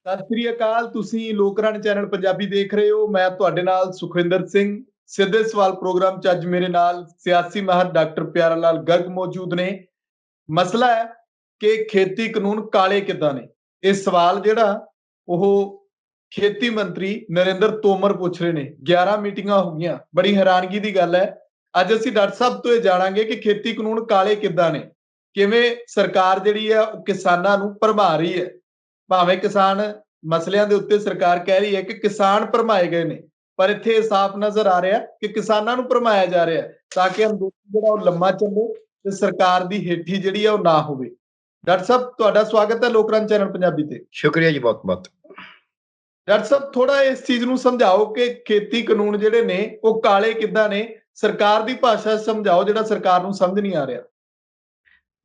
ਸਤਿ ਸ੍ਰੀ ਅਕਾਲ। ਤੁਸੀਂ ਲੋਕਰਾਣ ਚੈਨਲ ਪੰਜਾਬੀ ਦੇਖ ਰਹੇ ਹੋ। ਮੈਂ ਤੁਹਾਡੇ ਨਾਲ ਸੁਖਵਿੰਦਰ ਸਿੰਘ। ਸਿੱਧੇ ਸਵਾਲ ਪ੍ਰੋਗਰਾਮ 'ਚ ਅੱਜ ਮੇਰੇ ਨਾਲ ਸਿਆਸੀ ਮਾਹਰ ਡਾਕਟਰ ਪਿਆਰਾ ਲਾਲ ਗਰਗ ਮੌਜੂਦ ਨੇ। ਮਸਲਾ ਹੈ ਕਿ ਖੇਤੀ ਕਾਨੂੰਨ ਕਾਲੇ ਕਿੱਦਾਂ ਨੇ। ਇਹ ਸਵਾਲ ਜਿਹੜਾ ਉਹ ਖੇਤੀ ਮੰਤਰੀ ਨਰਿੰਦਰ ਤੋਮਰ ਪੁੱਛ ਰਹੇ ਨੇ। 11 ਮੀਟਿੰਗਾਂ ਹੋ ਗਈਆਂ। ਬੜੀ ਹੈਰਾਨਗੀ ਦੀ ਗੱਲ ਹੈ। ਅੱਜ ਅਸੀਂ ਡਾਕਟਰ ਸਾਹਿਬ ਤੋਂ ਇਹ ਜਾਣਾਂਗੇ ਕਿ ਖੇਤੀ ਕਾਨੂੰਨ ਕਾਲੇ ਕਿੱਦਾਂ ਨੇ, ਕਿਵੇਂ ਸਰਕਾਰ ਜਿਹੜੀ ਹੈ ਉਹ ਕਿਸਾਨਾਂ ਨੂੰ ਭਰਮਾ ਰਹੀ ਹੈ। ਭਾਵੇਂ ਕਿਸਾਨ ਮਸਲਿਆਂ ਦੇ ਉੱਤੇ ਸਰਕਾਰ ਕਹਿ ਰਹੀ ਹੈ ਕਿ ਕਿਸਾਨ ਭਰਮਾਏ ਗਏ ਨੇ, ਪਰ ਇੱਥੇ ਇਹ ਸਾਫ਼ ਨਜ਼ਰ ਆ ਰਿਹਾ ਕਿ ਕਿਸਾਨਾਂ ਨੂੰ ਭਰਮਾਇਆ ਜਾ ਰਿਹਾ ਤਾਂ ਕਿ ਅੰਦੋਲਨ ਜਿਹੜਾ ਉਹ ਲੰਮਾ ਚੱਲੇ ਤੇ ਸਰਕਾਰ ਦੀ ਹੇਠੀ ਜਿਹੜੀ ਹੈ ਉਹ ਨਾ ਹੋਵੇ। ਡਾਕਟਰ ਸਾਹਿਬ, ਤੁਹਾਡਾ ਸਵਾਗਤ ਹੈ ਲੋਕਰਾਜ ਚੈਨਲ ਪੰਜਾਬੀ ਤੇ। ਸ਼ੁਕਰੀਆ ਜੀ, ਬਹੁਤ ਬਹੁਤ। ਡਾਕਟਰ ਸਾਹਿਬ, ਥੋੜਾ ਇਸ ਚੀਜ਼ ਨੂੰ ਸਮਝਾਓ ਕਿ ਖੇਤੀ ਕਾਨੂੰਨ ਜਿਹੜੇ ਨੇ ਉਹ ਕਾਲੇ ਕਿੱਦਾਂ ਨੇ। ਸਰਕਾਰ ਦੀ ਭਾਸ਼ਾ ਸਮਝਾਓ, ਜਿਹੜਾ ਸਰਕਾਰ ਨੂੰ ਸਮਝ ਨਹੀਂ ਆ ਰਿਹਾ।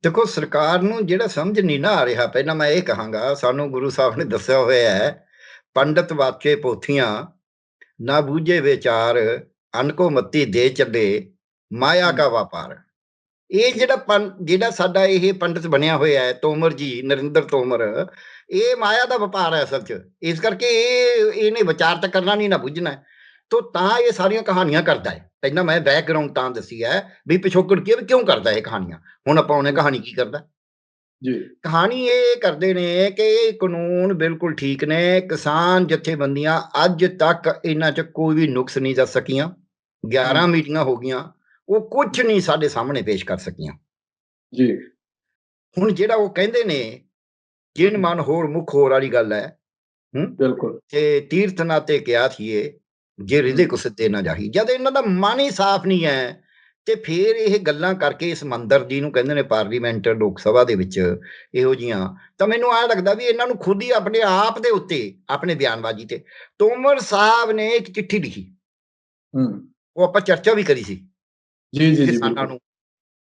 ਦੇਖੋ, ਸਰਕਾਰ ਨੂੰ ਜਿਹੜਾ ਸਮਝ ਨਹੀਂ ਨਾ ਆ ਰਿਹਾ, ਪਹਿਲਾਂ ਮੈਂ ਇਹ ਕਹਾਂਗਾ, ਸਾਨੂੰ ਗੁਰੂ ਸਾਹਿਬ ਨੇ ਦੱਸਿਆ ਹੋਇਆ ਹੈ, ਪੰਡਤ ਵਾਚੇ ਪੋਥੀਆਂ ਨਾ ਬੂਝੇ ਵਿਚਾਰ, ਅਨਕੋ ਮੱਤੀ ਦੇ ਚੱਲੇ ਮਾਇਆ ਕਾ ਵਪਾਰ। ਇਹ ਜਿਹੜਾ ਸਾਡਾ ਇਹ ਪੰਡਤ ਬਣਿਆ ਹੋਇਆ ਹੈ ਤੋਮਰ ਜੀ, ਨਰਿੰਦਰ ਤੋਮਰ, ਇਹ ਮਾਇਆ ਦਾ ਵਪਾਰ ਹੈ ਅਸਲ 'ਚ। ਇਸ ਕਰਕੇ ਇਹਨੇ ਵਿਚਾਰ ਤਾਂ ਕਰਨਾ ਨਹੀਂ, ਨਾ ਬੁੱਝਣਾ। ਤਾਂ ਇਹ ਸਾਰੀਆਂ ਕਹਾਣੀਆਂ ਕਰਦਾ ਹੈ। ਪਹਿਲਾਂ ਮੈਂ ਬੈਕਗਰਾਉਂਡ ਤਾਂ ਦੱਸੀ ਹੈ ਵੀ ਪਿਛੋਕੜ ਕੀ, ਵੀ ਕਿਉਂ ਕਰਦਾ ਇਹ ਕਹਾਣੀਆਂ। ਹੁਣ ਆਪਾਂ ਉਹਨੇ ਕਹਾਣੀ ਕੀ ਕਰਦਾ ਜੀ। ਕਹਾਣੀ ਇਹ ਕਰਦੇ ਨੇ ਕਿ ਇਹ ਕਾਨੂੰਨ ਬਿਲਕੁਲ ਠੀਕ ਨੇ। ਕਿਸਾਨ ਜਥੇਬੰਦੀਆਂ ਅੱਜ ਤੱਕ ਇਹਨਾਂ 'ਚ ਕੋਈ ਵੀ ਨੁਕਸ ਨਹੀਂ ਦੱਸ ਸਕੀਆਂ। 11 ਮੀਟਿੰਗਾਂ ਹੋ ਗਈਆਂ, ਉਹ ਕੁਝ ਨਹੀਂ ਸਾਡੇ ਸਾਹਮਣੇ ਪੇਸ਼ ਕਰ ਸਕੀਆਂ ਜੀ। ਹੁਣ ਜਿਹੜਾ ਉਹ ਕਹਿੰਦੇ ਨੇ ਜਿਨ ਮਨ ਹੋਰ ਮੁੱਖ ਹੋਰ ਵਾਲੀ ਗੱਲ ਹੈ। ਬਿਲਕੁਲ। ਤੇ ਤੀਰਥ ਨਾਤੇ ਕਿਹਾ ਸੀਏ ਜੇ ਹਿਰਦੇ ਕੋ ਸਿੱਧੇ ਨਾ ਜਾਹੀ। ਜਦ ਇਹਨਾਂ ਦਾ ਮਨ ਹੀ ਸਾਫ਼ ਨਹੀਂ ਹੈ ਤੇ ਫਿਰ ਇਹ ਗੱਲਾਂ ਕਰਕੇ ਇਸ ਮੰਦਰ ਜੀ ਨੂੰ ਕਹਿੰਦੇ ਨੇ ਪਾਰਲੀਮੈਂਟ, ਲੋਕ ਸਭਾ ਦੇ ਵਿੱਚ ਇਹੋ ਜਿਹੀਆਂ, ਤਾਂ ਮੈਨੂੰ ਆ ਲੱਗਦਾ ਵੀ ਇਹਨਾਂ ਨੂੰ ਖੁਦ ਹੀ ਆਪਣੇ ਆਪ ਦੇ ਉੱਤੇ, ਆਪਣੇ ਬਿਆਨਬਾਜ਼ੀ ਤੇ। ਤੋਮਰ ਸਾਹਿਬ ਨੇ ਇੱਕ ਚਿੱਠੀ ਲਿਖੀ, ਉਹ ਆਪਾਂ ਚਰਚਾ ਵੀ ਕਰੀ ਸੀ ਕਿਸਾਨਾਂ ਨੂੰ।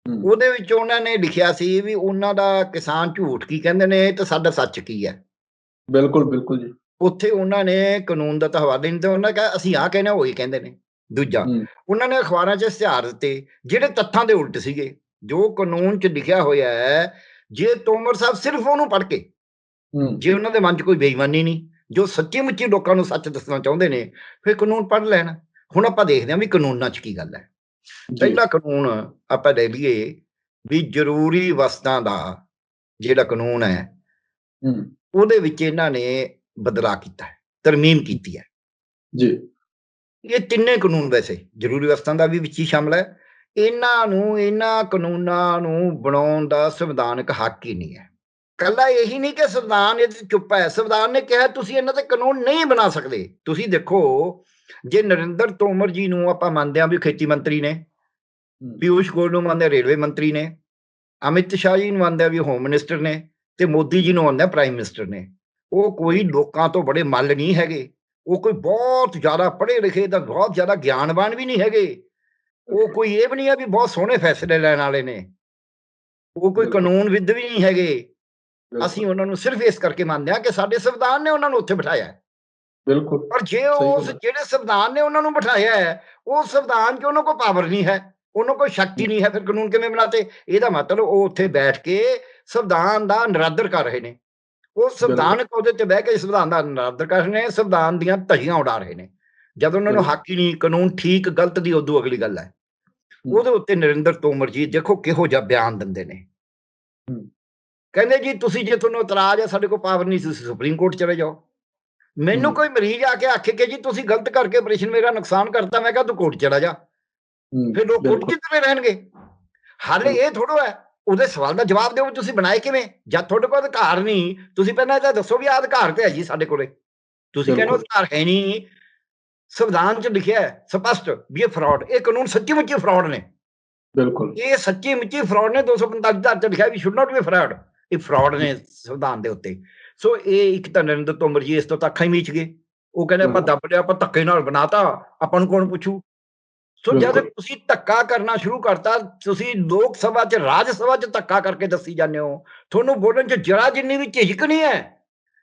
ਉਹਦੇ ਵਿੱਚ ਉਹਨਾਂ ਨੇ ਲਿਖਿਆ ਸੀ ਵੀ ਉਹਨਾਂ ਦਾ ਕਿਸਾਨ ਝੂਠ ਕੀ ਕਹਿੰਦੇ ਨੇ ਤੇ ਸਾਡਾ ਸੱਚ ਕੀ ਹੈ। ਬਿਲਕੁਲ ਬਿਲਕੁਲ ਜੀ। ਉੱਥੇ ਉਹਨਾਂ ਨੇ ਕਾਨੂੰਨ ਦਾ ਤਾਂ ਹਵਾਲਾ ਨਹੀਂ ਦਿੱਤਾ। ਉਹਨਾਂ ਕਿਹਾ ਅਸੀਂ ਆਹ ਕਹਿੰਦੇ, ਉਹੀ ਕਹਿੰਦੇ ਨੇ। ਦੂਜਾ, ਉਹਨਾਂ ਨੇ ਅਖਬਾਰਾਂ 'ਚ ਇਸ਼ਤਿਹਾਰ ਦਿੱਤੇ ਜਿਹੜੇ ਤੱਥਾਂ ਦੇ ਉਲਟ ਸੀਗੇ। ਜੋ ਕਾਨੂੰਨ 'ਚ ਲਿਖਿਆ ਹੋਇਆ ਹੈ, ਜੇ ਤੋਮਰ ਸਾਹਿਬ ਸਿਰਫ ਉਹਨੂੰ ਪੜ੍ਹ ਕੇ, ਜੇ ਉਹਨਾਂ ਦੇ ਮਨ 'ਚ ਕੋਈ ਬੇਈਮਾਨੀ ਨਹੀਂ, ਜੋ ਸੱਚੀ ਮੁੱਚੀ ਲੋਕਾਂ ਨੂੰ ਸੱਚ ਦੱਸਣਾ ਚਾਹੁੰਦੇ ਨੇ, ਫਿਰ ਕਾਨੂੰਨ ਪੜ੍ਹ ਲੈਣ। ਹੁਣ ਆਪਾਂ ਦੇਖਦੇ ਹਾਂ ਵੀ ਕਾਨੂੰਨਾਂ 'ਚ ਕੀ ਗੱਲ ਹੈ। ਪਹਿਲਾ ਕਾਨੂੰਨ ਆਪਾਂ ਲੈ ਲਈਏ ਵੀ ਜ਼ਰੂਰੀ ਵਸਤਾਂ ਦਾ ਜਿਹੜਾ ਕਾਨੂੰਨ ਹੈ, ਉਹਦੇ ਵਿੱਚ ਇਹਨਾਂ ਨੇ ਬਦਲਾਅ ਕੀਤਾ ਹੈ, ਤਰਮੀਮ ਕੀਤੀ ਹੈ ਜੀ। ਇਹ ਤਿੰਨੇ ਕਾਨੂੰਨ ਵੈਸੇ ਜ਼ਰੂਰੀ ਵਸਤਾਂ ਦਾ ਵੀ ਵਿੱਚ ਹੀ ਸ਼ਾਮਲ ਹੈ। ਇਹਨਾਂ ਕਾਨੂੰਨਾਂ ਨੂੰ ਬਣਾਉਣ ਦਾ ਸੰਵਿਧਾਨਕ ਹੱਕ ਹੀ ਨਹੀਂ ਹੈ। ਕੱਲਾ ਇਹੀ ਨਹੀਂ ਕਿ ਸੰਵਿਧਾਨ ਇਹ ਚੁੱਪ ਹੈ, ਸੰਵਿਧਾਨ ਨੇ ਕਿਹਾ ਤੁਸੀਂ ਇਹਨਾਂ ਤੇ ਕਾਨੂੰਨ ਨਹੀਂ ਬਣਾ ਸਕਦੇ। ਤੁਸੀਂ ਦੇਖੋ, ਜੇ ਨਰਿੰਦਰ ਤੋਮਰ ਜੀ ਨੂੰ ਆਪਾਂ ਮੰਨਦੇ ਹਾਂ ਵੀ ਖੇਤੀ ਮੰਤਰੀ ਨੇ, ਪਿਊਸ਼ ਗੋਇਲ ਨੂੰ ਮੰਨਦੇ ਰੇਲਵੇ ਮੰਤਰੀ ਨੇ, ਅਮਿਤ ਸ਼ਾਹ ਜੀ ਨੂੰ ਮੰਨਦੇ ਵੀ ਹੋਮ ਮਿਨਿਸਟਰ ਨੇ, ਤੇ ਮੋਦੀ ਜੀ ਨੂੰ ਮੰਨਦੇ ਪ੍ਰਾਈਮ ਮਿਨਿਸਟਰ ਨੇ। ਉਹ ਕੋਈ ਲੋਕਾਂ ਤੋਂ ਬੜੇ ਮੱਲ ਨਹੀਂ ਹੈਗੇ। ਉਹ ਕੋਈ ਬਹੁਤ ਜ਼ਿਆਦਾ ਪੜ੍ਹੇ ਲਿਖੇ ਦਾ, ਬਹੁਤ ਜ਼ਿਆਦਾ ਗਿਆਨਵਾਨ ਵੀ ਨਹੀਂ ਹੈਗੇ। ਉਹ ਕੋਈ ਇਹ ਵੀ ਨਹੀਂ ਹੈ ਵੀ ਬਹੁਤ ਸੋਹਣੇ ਫੈਸਲੇ ਲੈਣ ਵਾਲੇ ਨੇ। ਉਹ ਕੋਈ ਕਾਨੂੰਨਵਿਦ ਵੀ ਨਹੀਂ ਹੈਗੇ। ਅਸੀਂ ਉਹਨਾਂ ਨੂੰ ਸਿਰਫ ਇਸ ਕਰਕੇ ਮੰਨਦੇ ਹਾਂ ਕਿ ਸਾਡੇ ਸੰਵਿਧਾਨ ਨੇ ਉਹਨਾਂ ਨੂੰ ਉੱਥੇ ਬਿਠਾਇਆ। ਬਿਲਕੁਲ। ਪਰ ਜੇ ਜਿਹੜੇ ਸੰਵਿਧਾਨ ਨੇ ਉਹਨਾਂ ਨੂੰ ਬਿਠਾਇਆ ਹੈ, ਉਹ ਸੰਵਿਧਾਨ 'ਚ ਉਹਨਾਂ ਕੋਲ ਪਾਵਰ ਨਹੀਂ ਹੈ, ਉਹਨਾਂ ਕੋਲ ਸ਼ਕਤੀ ਨਹੀਂ ਹੈ, ਫਿਰ ਕਾਨੂੰਨ ਕਿਵੇਂ ਬਣਾਤੇ? ਇਹਦਾ ਮਤਲਬ ਉਹ ਉੱਥੇ ਬੈਠ ਕੇ ਸੰਵਿਧਾਨ ਦਾ ਨਿਰਾਦਰ ਕਰ ਰਹੇ ਨੇ। ਉਹ ਸੰਵਿਧਾਨਕ ਉਹਦੇ ਤੇ ਬਹਿ ਕੇ ਸੰਵਿਧਾਨ ਦਾ ਨਿਰਾਦਰ ਕਰ ਰਹੇ ਨੇ, ਸੰਵਿਧਾਨ ਦੀਆਂ ਧੱਜੀਆਂ ਉਡਾ ਰਹੇ ਨੇ। ਜਦ ਉਹਨਾਂ ਨੂੰ ਹੱਕ ਹੀ ਨਹੀਂ, ਕਾਨੂੰਨ ਠੀਕ ਗਲਤ ਦੀ ਉਦੋਂ ਅਗਲੀ ਗੱਲ ਹੈ। ਉਹਦੇ ਉੱਤੇ ਨਰਿੰਦਰ ਤੋਮਰ ਜੀ ਦੇਖੋ ਕਿਹੋ ਜਿਹਾ ਬਿਆਨ ਦਿੰਦੇ ਨੇ। ਕਹਿੰਦੇ ਜੀ ਤੁਸੀਂ, ਜੇ ਤੁਹਾਨੂੰ ਇਤਰਾਜ਼ ਹੈ, ਸਾਡੇ ਕੋਲ ਪਾਵਰ ਨਹੀਂ, ਤੁਸੀਂ ਸੁਪਰੀਮ ਕੋਰਟ ਚਲੇ ਜਾਓ। ਮੈਨੂੰ ਕੋਈ ਮਰੀਜ਼ ਆ ਕੇ ਆਖੇ ਕਿ ਜੀ ਤੁਸੀਂ ਗਲਤ ਕਰਕੇ ਆਪਰੇਸ਼ਨ ਮੇਰਾ ਨੁਕਸਾਨ ਕਰਤਾ, ਮੈਂ ਕਿਹਾ ਤੂੰ ਕੋਰਟ ਚਲਾ ਜਾ। ਫਿਰ ਲੋਕ ਕੋਰਟ ਕਿੱਥੇ ਰਹਿਣਗੇ? ਹਾਲੇ ਇਹ ਥੋੜ੍ਹਾ ਹੈ ਉਹਦੇ ਸਵਾਲ ਦਾ ਜਵਾਬ ਦਿਓ, ਤੁਸੀਂ ਬਣਾਏ ਕਿਵੇਂ? ਜਦ ਤੁਹਾਡੇ ਕੋਲ ਅਧਿਕਾਰ ਨਹੀਂ, ਤੁਸੀਂ ਪਹਿਲਾਂ ਇਹ ਤਾਂ ਦੱਸੋ ਵੀ ਆਹ ਅਧਿਕਾਰ ਤੇ ਹੈ ਜੀ ਸਾਡੇ ਕੋਲੇ। ਤੁਸੀਂ ਕਹਿੰਦੇ ਅਧਿਕਾਰ ਹੈ ਨਹੀਂ। ਸੰਵਿਧਾਨ 'ਚ ਲਿਖਿਆ ਸਪਸ਼ਟ ਵੀ ਇਹ ਫਰਾਡ, ਇਹ ਕਾਨੂੰਨ ਸੱਚੀ ਮੁੱਚੀ ਫਰਾਡ ਨੇ। ਬਿਲਕੁਲ, ਇਹ ਸੱਚੀ ਮੁੱਚੀ ਫਰਾਡ ਨੇ। 245 ਧਾਰਾ 'ਚ ਲਿਖਿਆ ਵੀ ਸ਼ੁੱਡ ਨਾਟ ਬੀ ਫਰਾਡ। ਇਹ ਫਰਾਡ ਨੇ ਸੰਵਿਧਾਨ ਦੇ ਉੱਤੇ। ਸੋ ਇਹ ਇੱਕ ਤਾਂ ਨਰਿੰਦਰ ਤੋਮਰ ਜੀ ਇਸ ਤੋਂ ਤਾਂ ਅੱਖਾਂ ਹੀ ਮੀਚ ਗਏ। ਉਹ ਕਹਿੰਦੇ ਆਪਾਂ ਦੱਬ ਲਿਆ, ਆਪਾਂ ਧੱਕੇ ਨਾਲ ਬਣਾਤਾ, ਆਪਾਂ ਨੂੰ ਕੌਣ ਪੁੱਛੂ? ਸੋ ਜਦ ਤੁਸੀਂ ਧੱਕਾ ਕਰਨਾ ਸ਼ੁਰੂ ਕਰਤਾ, ਤੁਸੀਂ ਲੋਕ ਸਭਾ 'ਚ, ਰਾਜ ਸਭਾ 'ਚ ਧੱਕਾ ਕਰਕੇ ਦੱਸੀ ਜਾਂਦੇ ਹੋ, ਤੁਹਾਨੂੰ ਬੋਲਣ 'ਚ ਜਰਾ ਜਿੰਨੀ ਵੀ ਝਿਜਕ ਨਹੀਂ ਹੈ।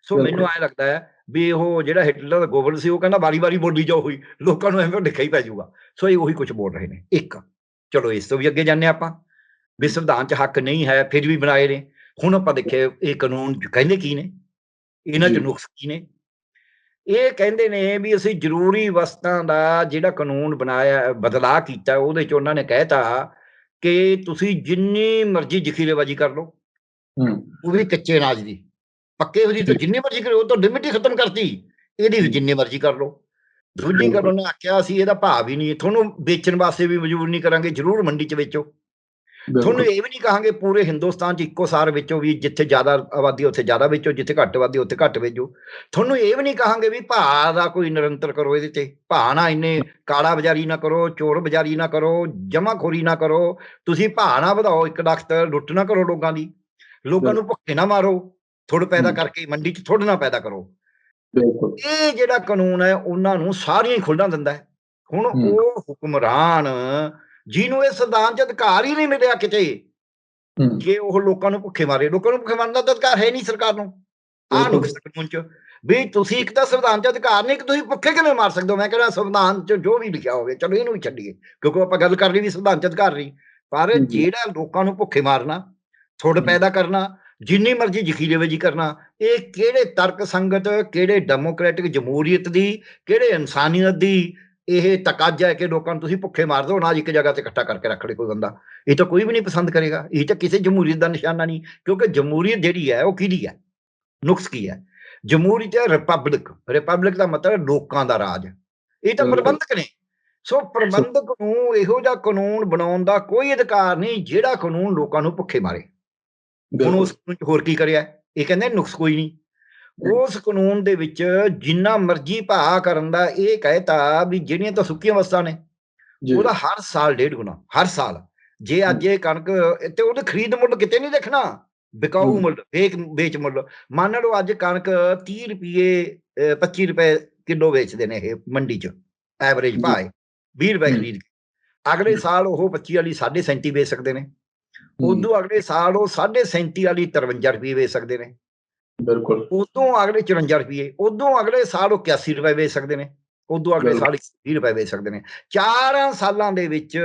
ਸੋ ਮੈਨੂੰ ਐਂ ਲੱਗਦਾ ਹੈ ਵੀ ਉਹ ਜਿਹੜਾ ਹਿਟਲਰ ਦਾ ਗੋਬਲ ਸੀ, ਉਹ ਕਹਿੰਦਾ ਵਾਰੀ ਵਾਰੀ ਬੋਲੀ ਜਾਓ, ਹੋਈ ਲੋਕਾਂ ਨੂੰ ਐਵੇਂ ਲਿਖਿਆ ਹੀ ਪੈ ਜਾਊਗਾ। ਸੋ ਇਹ ਉਹੀ ਕੁਝ ਬੋਲ ਰਹੇ ਨੇ। ਇੱਕ, ਚਲੋ ਇਸ ਤੋਂ ਵੀ ਅੱਗੇ ਜਾਂਦੇ ਆਪਾਂ ਵੀ ਸੰਵਿਧਾਨ 'ਚ ਹੱਕ ਨਹੀਂ ਹੈ, ਫਿਰ ਵੀ ਬਣਾਏ ਨੇ। ਹੁਣ ਆਪਾਂ ਦੇਖਿਆ ਇਹ ਕਾਨੂੰਨ ਕਹਿੰਦੇ ਕੀ ਨੇ। ਇਹਨਾਂ 'ਚ ਜੀ ਨੁਕਸ ਕੀ ਨੇ? ਇਹ ਕਹਿੰਦੇ ਨੇ ਵੀ ਅਸੀਂ ਜ਼ਰੂਰੀ ਵਸਤਾਂ ਦਾ ਜਿਹੜਾ ਕਾਨੂੰਨ ਬਣਾਇਆ ਬਦਲਾਅ ਕੀਤਾ ਉਹਦੇ 'ਚ ਉਹਨਾਂ ਨੇ ਕਹਿਤਾ ਕਿ ਤੁਸੀਂ ਜਿੰਨੀ ਮਰਜ਼ੀ ਜ਼ਖੀਰੇਬਾਜ਼ੀ ਕਰ ਲਓ, ਹੂੰ ਉਹ ਵੀ ਕੱਚੇ ਅਨਾਜ ਦੀ। ਪੱਕੇ ਅਨਾਜ ਤਾਂ ਜੀ ਜਿੰਨੀ ਮਰਜ਼ੀ ਕਰੋ, ਉਹ ਤਾਂ ਲਿਮਿਟ ਹੀ ਖਤਮ ਕਰਤੀ। ਇਹਦੀ ਵੀ ਜੀ ਜਿੰਨੀ ਮਰਜ਼ੀ ਕਰ ਲਓ। ਦੂਜੀ ਗੱਲ ਬਿਲਕੁਲ ਉਹਨੇ ਆਖਿਆ ਅਸੀਂ ਇਹਦਾ ਭਾਅ ਵੀ ਨਹੀਂ ਤੁਹਾਨੂੰ ਵੇਚਣ ਵਾਸਤੇ ਵੀ ਮਜਬੂਰ ਨਹੀਂ ਕਰਾਂਗੇ, ਜ਼ਰੂਰ ਮੰਡੀ 'ਚ ਵੇਚੋ। ਤੁਹਾਨੂੰ ਬਿਲਕੁਲ ਇਹ ਵੀ ਨਹੀਂ ਕਹਾਂਗੇ ਪੂਰੇ ਹਿੰਦੁਸਤਾਨ 'ਚ ਇੱਕੋ ਸਾਰ ਵੇਚੋ ਵੀ ਜਿੱਥੇ ਜ਼ਿਆਦਾ ਆਬਾਦੀ ਉੱਥੇ ਜ਼ਿਆਦਾ ਵੇਚੋ, ਜਿੱਥੇ ਘੱਟ ਆਬਾਦੀ ਉੱਥੇ ਘੱਟ ਵੇਚੋ। ਤੁਹਾਨੂੰ ਇਹ ਵੀ ਨਹੀਂ ਕਹਾਂਗੇ ਵੀ ਭਾਅ ਦਾ ਕੋਈ ਨਿਰੰਤਰ ਕਰੋ ਇਹਦੇ 'ਤੇ। ਭਾਅ ਨਾ ਇੰਨੇ ਕਾਲਾ ਬਾਜ਼ਾਰੀ ਨਾ ਕਰੋ, ਚੋਰ ਬਾਜ਼ਾਰੀ ਨਾ ਕਰੋ, ਜਮਾਖੋਰੀ ਨਾ ਕਰੋ। ਤੁਸੀਂ ਭਾਅ ਨਾ ਵਧਾਓ ਇੱਕ ਦਖਤ, ਲੁੱਟ ਨਾ ਕਰੋ ਲੋਕਾਂ ਦੀ। ਲੋਕਾਂ ਨੂੰ ਬਿਲਕੁਲ ਭੁੱਖੇ ਨਾ ਮਾਰੋ, ਥੁੜ ਪੈਦਾ ਹੂੰ ਕਰਕੇ ਮੰਡੀ 'ਚ ਥੁੜ ਨਾ ਪੈਦਾ ਕਰੋ। ਬਿਲਕੁਲ ਇਹ ਜਿਹੜਾ ਕਾਨੂੰਨ ਹੈ ਉਹਨਾਂ ਨੂੰ ਸਾਰੀਆਂ ਹੀ ਖੁੱਲ੍ਹਾਂ ਦਿੰਦਾ ਹੈ। ਹੁਣ ਹੂੰ ਉਹ ਹੁਕਮਰਾਨ ਜਿਹਨੂੰ ਇਹ ਸੰਵਿਧਾਨ 'ਚ ਅਧਿਕਾਰ ਹੀ ਨਹੀਂ ਮਿਲਿਆ ਕਿਤੇ ਹੂੰ ਕਿ ਉਹ ਲੋਕਾਂ ਨੂੰ ਭੁੱਖੇ ਮਾਰੇ। ਲੋਕਾਂ ਨੂੰ ਭੁੱਖੇ ਮਾਰਨ ਦਾ ਤਾਂ ਅਧਿਕਾਰ ਹੈ ਨਹੀਂ ਸਰਕਾਰ ਨੂੰ। ਆਹ ਬਿਲਕੁਲ ਨੁਕਸ ਕਾਨੂੰਨ 'ਚ ਵੀ ਤੁਸੀਂ ਇੱਕ ਤਾਂ ਸੰਵਿਧਾਨ 'ਚ ਅਧਿਕਾਰ ਨਹੀਂ ਕਿ ਤੁਸੀਂ ਭੁੱਖੇ ਕਿਵੇਂ ਮਾਰ ਸਕਦੇ ਹੋ। ਮੈਂ ਕਹਿੰਦਾ ਸੰਵਿਧਾਨ 'ਚ ਜੋ ਵੀ ਲਿਖਿਆ ਹੋਵੇ, ਚਲੋ ਇਹਨੂੰ ਵੀ ਛੱਡੀਏ ਕਿਉਂਕਿ ਆਪਾਂ ਗੱਲ ਕਰ ਲਈ ਵੀ ਸੰਵਿਧਾਨ 'ਚ ਅਧਿਕਾਰ ਨਹੀਂ। ਪਰ ਜੀ ਜਿਹੜਾ ਲੋਕਾਂ ਨੂੰ ਭੁੱਖੇ ਮਾਰਨਾ, ਥੁੜ ਹੂੰ ਪੈਦਾ ਕਰਨਾ, ਜਿੰਨੀ ਮਰਜ਼ੀ ਜ਼ਖੀਰੇਬਾਜ਼ੀ ਕਰਨਾ, ਇਹ ਕਿਹੜੇ ਤਰਕ ਸੰਗਤ, ਕਿਹੜੇ ਡੈਮੋਕ੍ਰੈਟਿਕ ਜਮਹੂਰੀਅਤ ਦੀ, ਕਿਹੜੇ ਇਨਸਾਨੀਅਤ ਦੀ ਇਹ ਤਕਾਜ਼ਾ ਹੈ ਕਿ ਲੋਕਾਂ ਨੂੰ ਤੁਸੀਂ ਭੁੱਖੇ ਮਾਰ ਦਿਓ, ਅਨਾਜ ਇੱਕ ਜਗ੍ਹਾ ਤੇ ਇਕੱਠਾ ਕਰਕੇ ਰੱਖ ਲੇ ਕੋਈ ਬੰਦਾ। ਇਹ ਤਾਂ ਕੋਈ ਵੀ ਨਹੀਂ ਪਸੰਦ ਕਰੇਗਾ। ਇਹ ਤਾਂ ਕਿਸੇ ਜਮਹੂਰੀਅਤ ਦਾ ਨਿਸ਼ਾਨਾ ਨਹੀਂ ਕਿਉਂਕਿ ਜਮਹੂਰੀਅਤ ਜਿਹੜੀ ਹੈ ਉਹ ਕਿਹਦੀ ਹੈ? ਨੁਕਸ ਕੀ ਹੈ? ਜਮਹੂਰੀਅਤ ਹੈ ਰਿਪਬਲਿਕ। ਰਿਪਬਲਿਕ ਦਾ ਮਤਲਬ ਲੋਕਾਂ ਦਾ ਰਾਜ। ਇਹ ਤਾਂ ਬਿਲਕੁਲ ਪ੍ਰਬੰਧਕ ਨੇ। ਸੋ ਸੋ ਪ੍ਰਬੰਧਕ ਨੂੰ ਇਹੋ ਜਿਹਾ ਕਾਨੂੰਨ ਬਣਾਉਣ ਦਾ ਕੋਈ ਅਧਿਕਾਰ ਨਹੀਂ ਜਿਹੜਾ ਕਾਨੂੰਨ ਲੋਕਾਂ ਨੂੰ ਭੁੱਖੇ ਮਾਰੇ। ਹੁਣ ਉਸ ਬਿਲਕੁਲ ਕਾਨੂੰਨ 'ਚ ਹੋਰ ਕੀ ਕਰਿਆ? ਇਹ ਕਹਿੰਦੇ ਨੁਕਸ ਕੋਈ ਨਹੀਂ। ਉਸ ਕਾਨੂੰਨ ਦੇ ਵਿੱਚ ਜਿੰਨਾ ਮਰਜ਼ੀ ਭਾਅ ਕਰਨ ਦਾ ਇਹ ਕਹਿਤਾ ਵੀ ਜਿਹੜੀਆਂ ਤਾਂ ਸੁੱਕੀਆਂ ਵਸਤਾਂ ਨੇ ਜੀ ਉਹਦਾ ਹਰ ਸਾਲ 1.5 ਗੁਣਾ, ਹਰ ਸਾਲ। ਜੇ ਅੱਜ ਇਹ ਕਣਕ ਤੇ ਉਹਦੇ ਖਰੀਦ ਮੁੱਲ ਕਿਤੇ ਨਹੀਂ ਦੇਖਣਾ, ਵਿਕਾਊ ਮੁੱਲ, ਵੇਚ ਮੁੱਲ। ਮੰਨ ਲਓ ਅੱਜ ਕਣਕ 30 ਰੁਪਏ 25 ਰੁਪਏ ਕਿਲੋ ਵੇਚਦੇ ਨੇ ਇਹ ਮੰਡੀ 'ਚ, ਐਵਰੇਜ ਜੀ ਭਾਅ ਹੈ 20 ਰੁਪਏ ਹੂੰ ਖਰੀਦ ਕੇ। ਅਗਲੇ ਸਾਲ ਉਹ 25 ਵਾਲੀ 37.5 ਵੇਚ ਸਕਦੇ ਨੇ। ਹੂੰ ਉਦੋਂ ਅਗਲੇ ਸਾਲ ਉਹ 37.5 ਵਾਲੀ 53 ਰੁਪਏ ਵੇਚ ਸਕਦੇ ਨੇ। ਬਿਲਕੁਲ ਉਦੋਂ ਅਗਲੇ 54 ਰੁਪਏ, ਉਦੋਂ ਅਗਲੇ ਸਾਲ ਉਹ 81 ਰੁਪਏ ਵੇਚ ਸਕਦੇ ਨੇ, ਉਦੋਂ ਅਗਲੇ ਬਿਲਕੁਲ ਸਾਲ 20 ਰੁਪਏ ਵੇਚ ਸਕਦੇ ਨੇ। 4 ਸਾਲਾਂ ਦੇ ਵਿੱਚ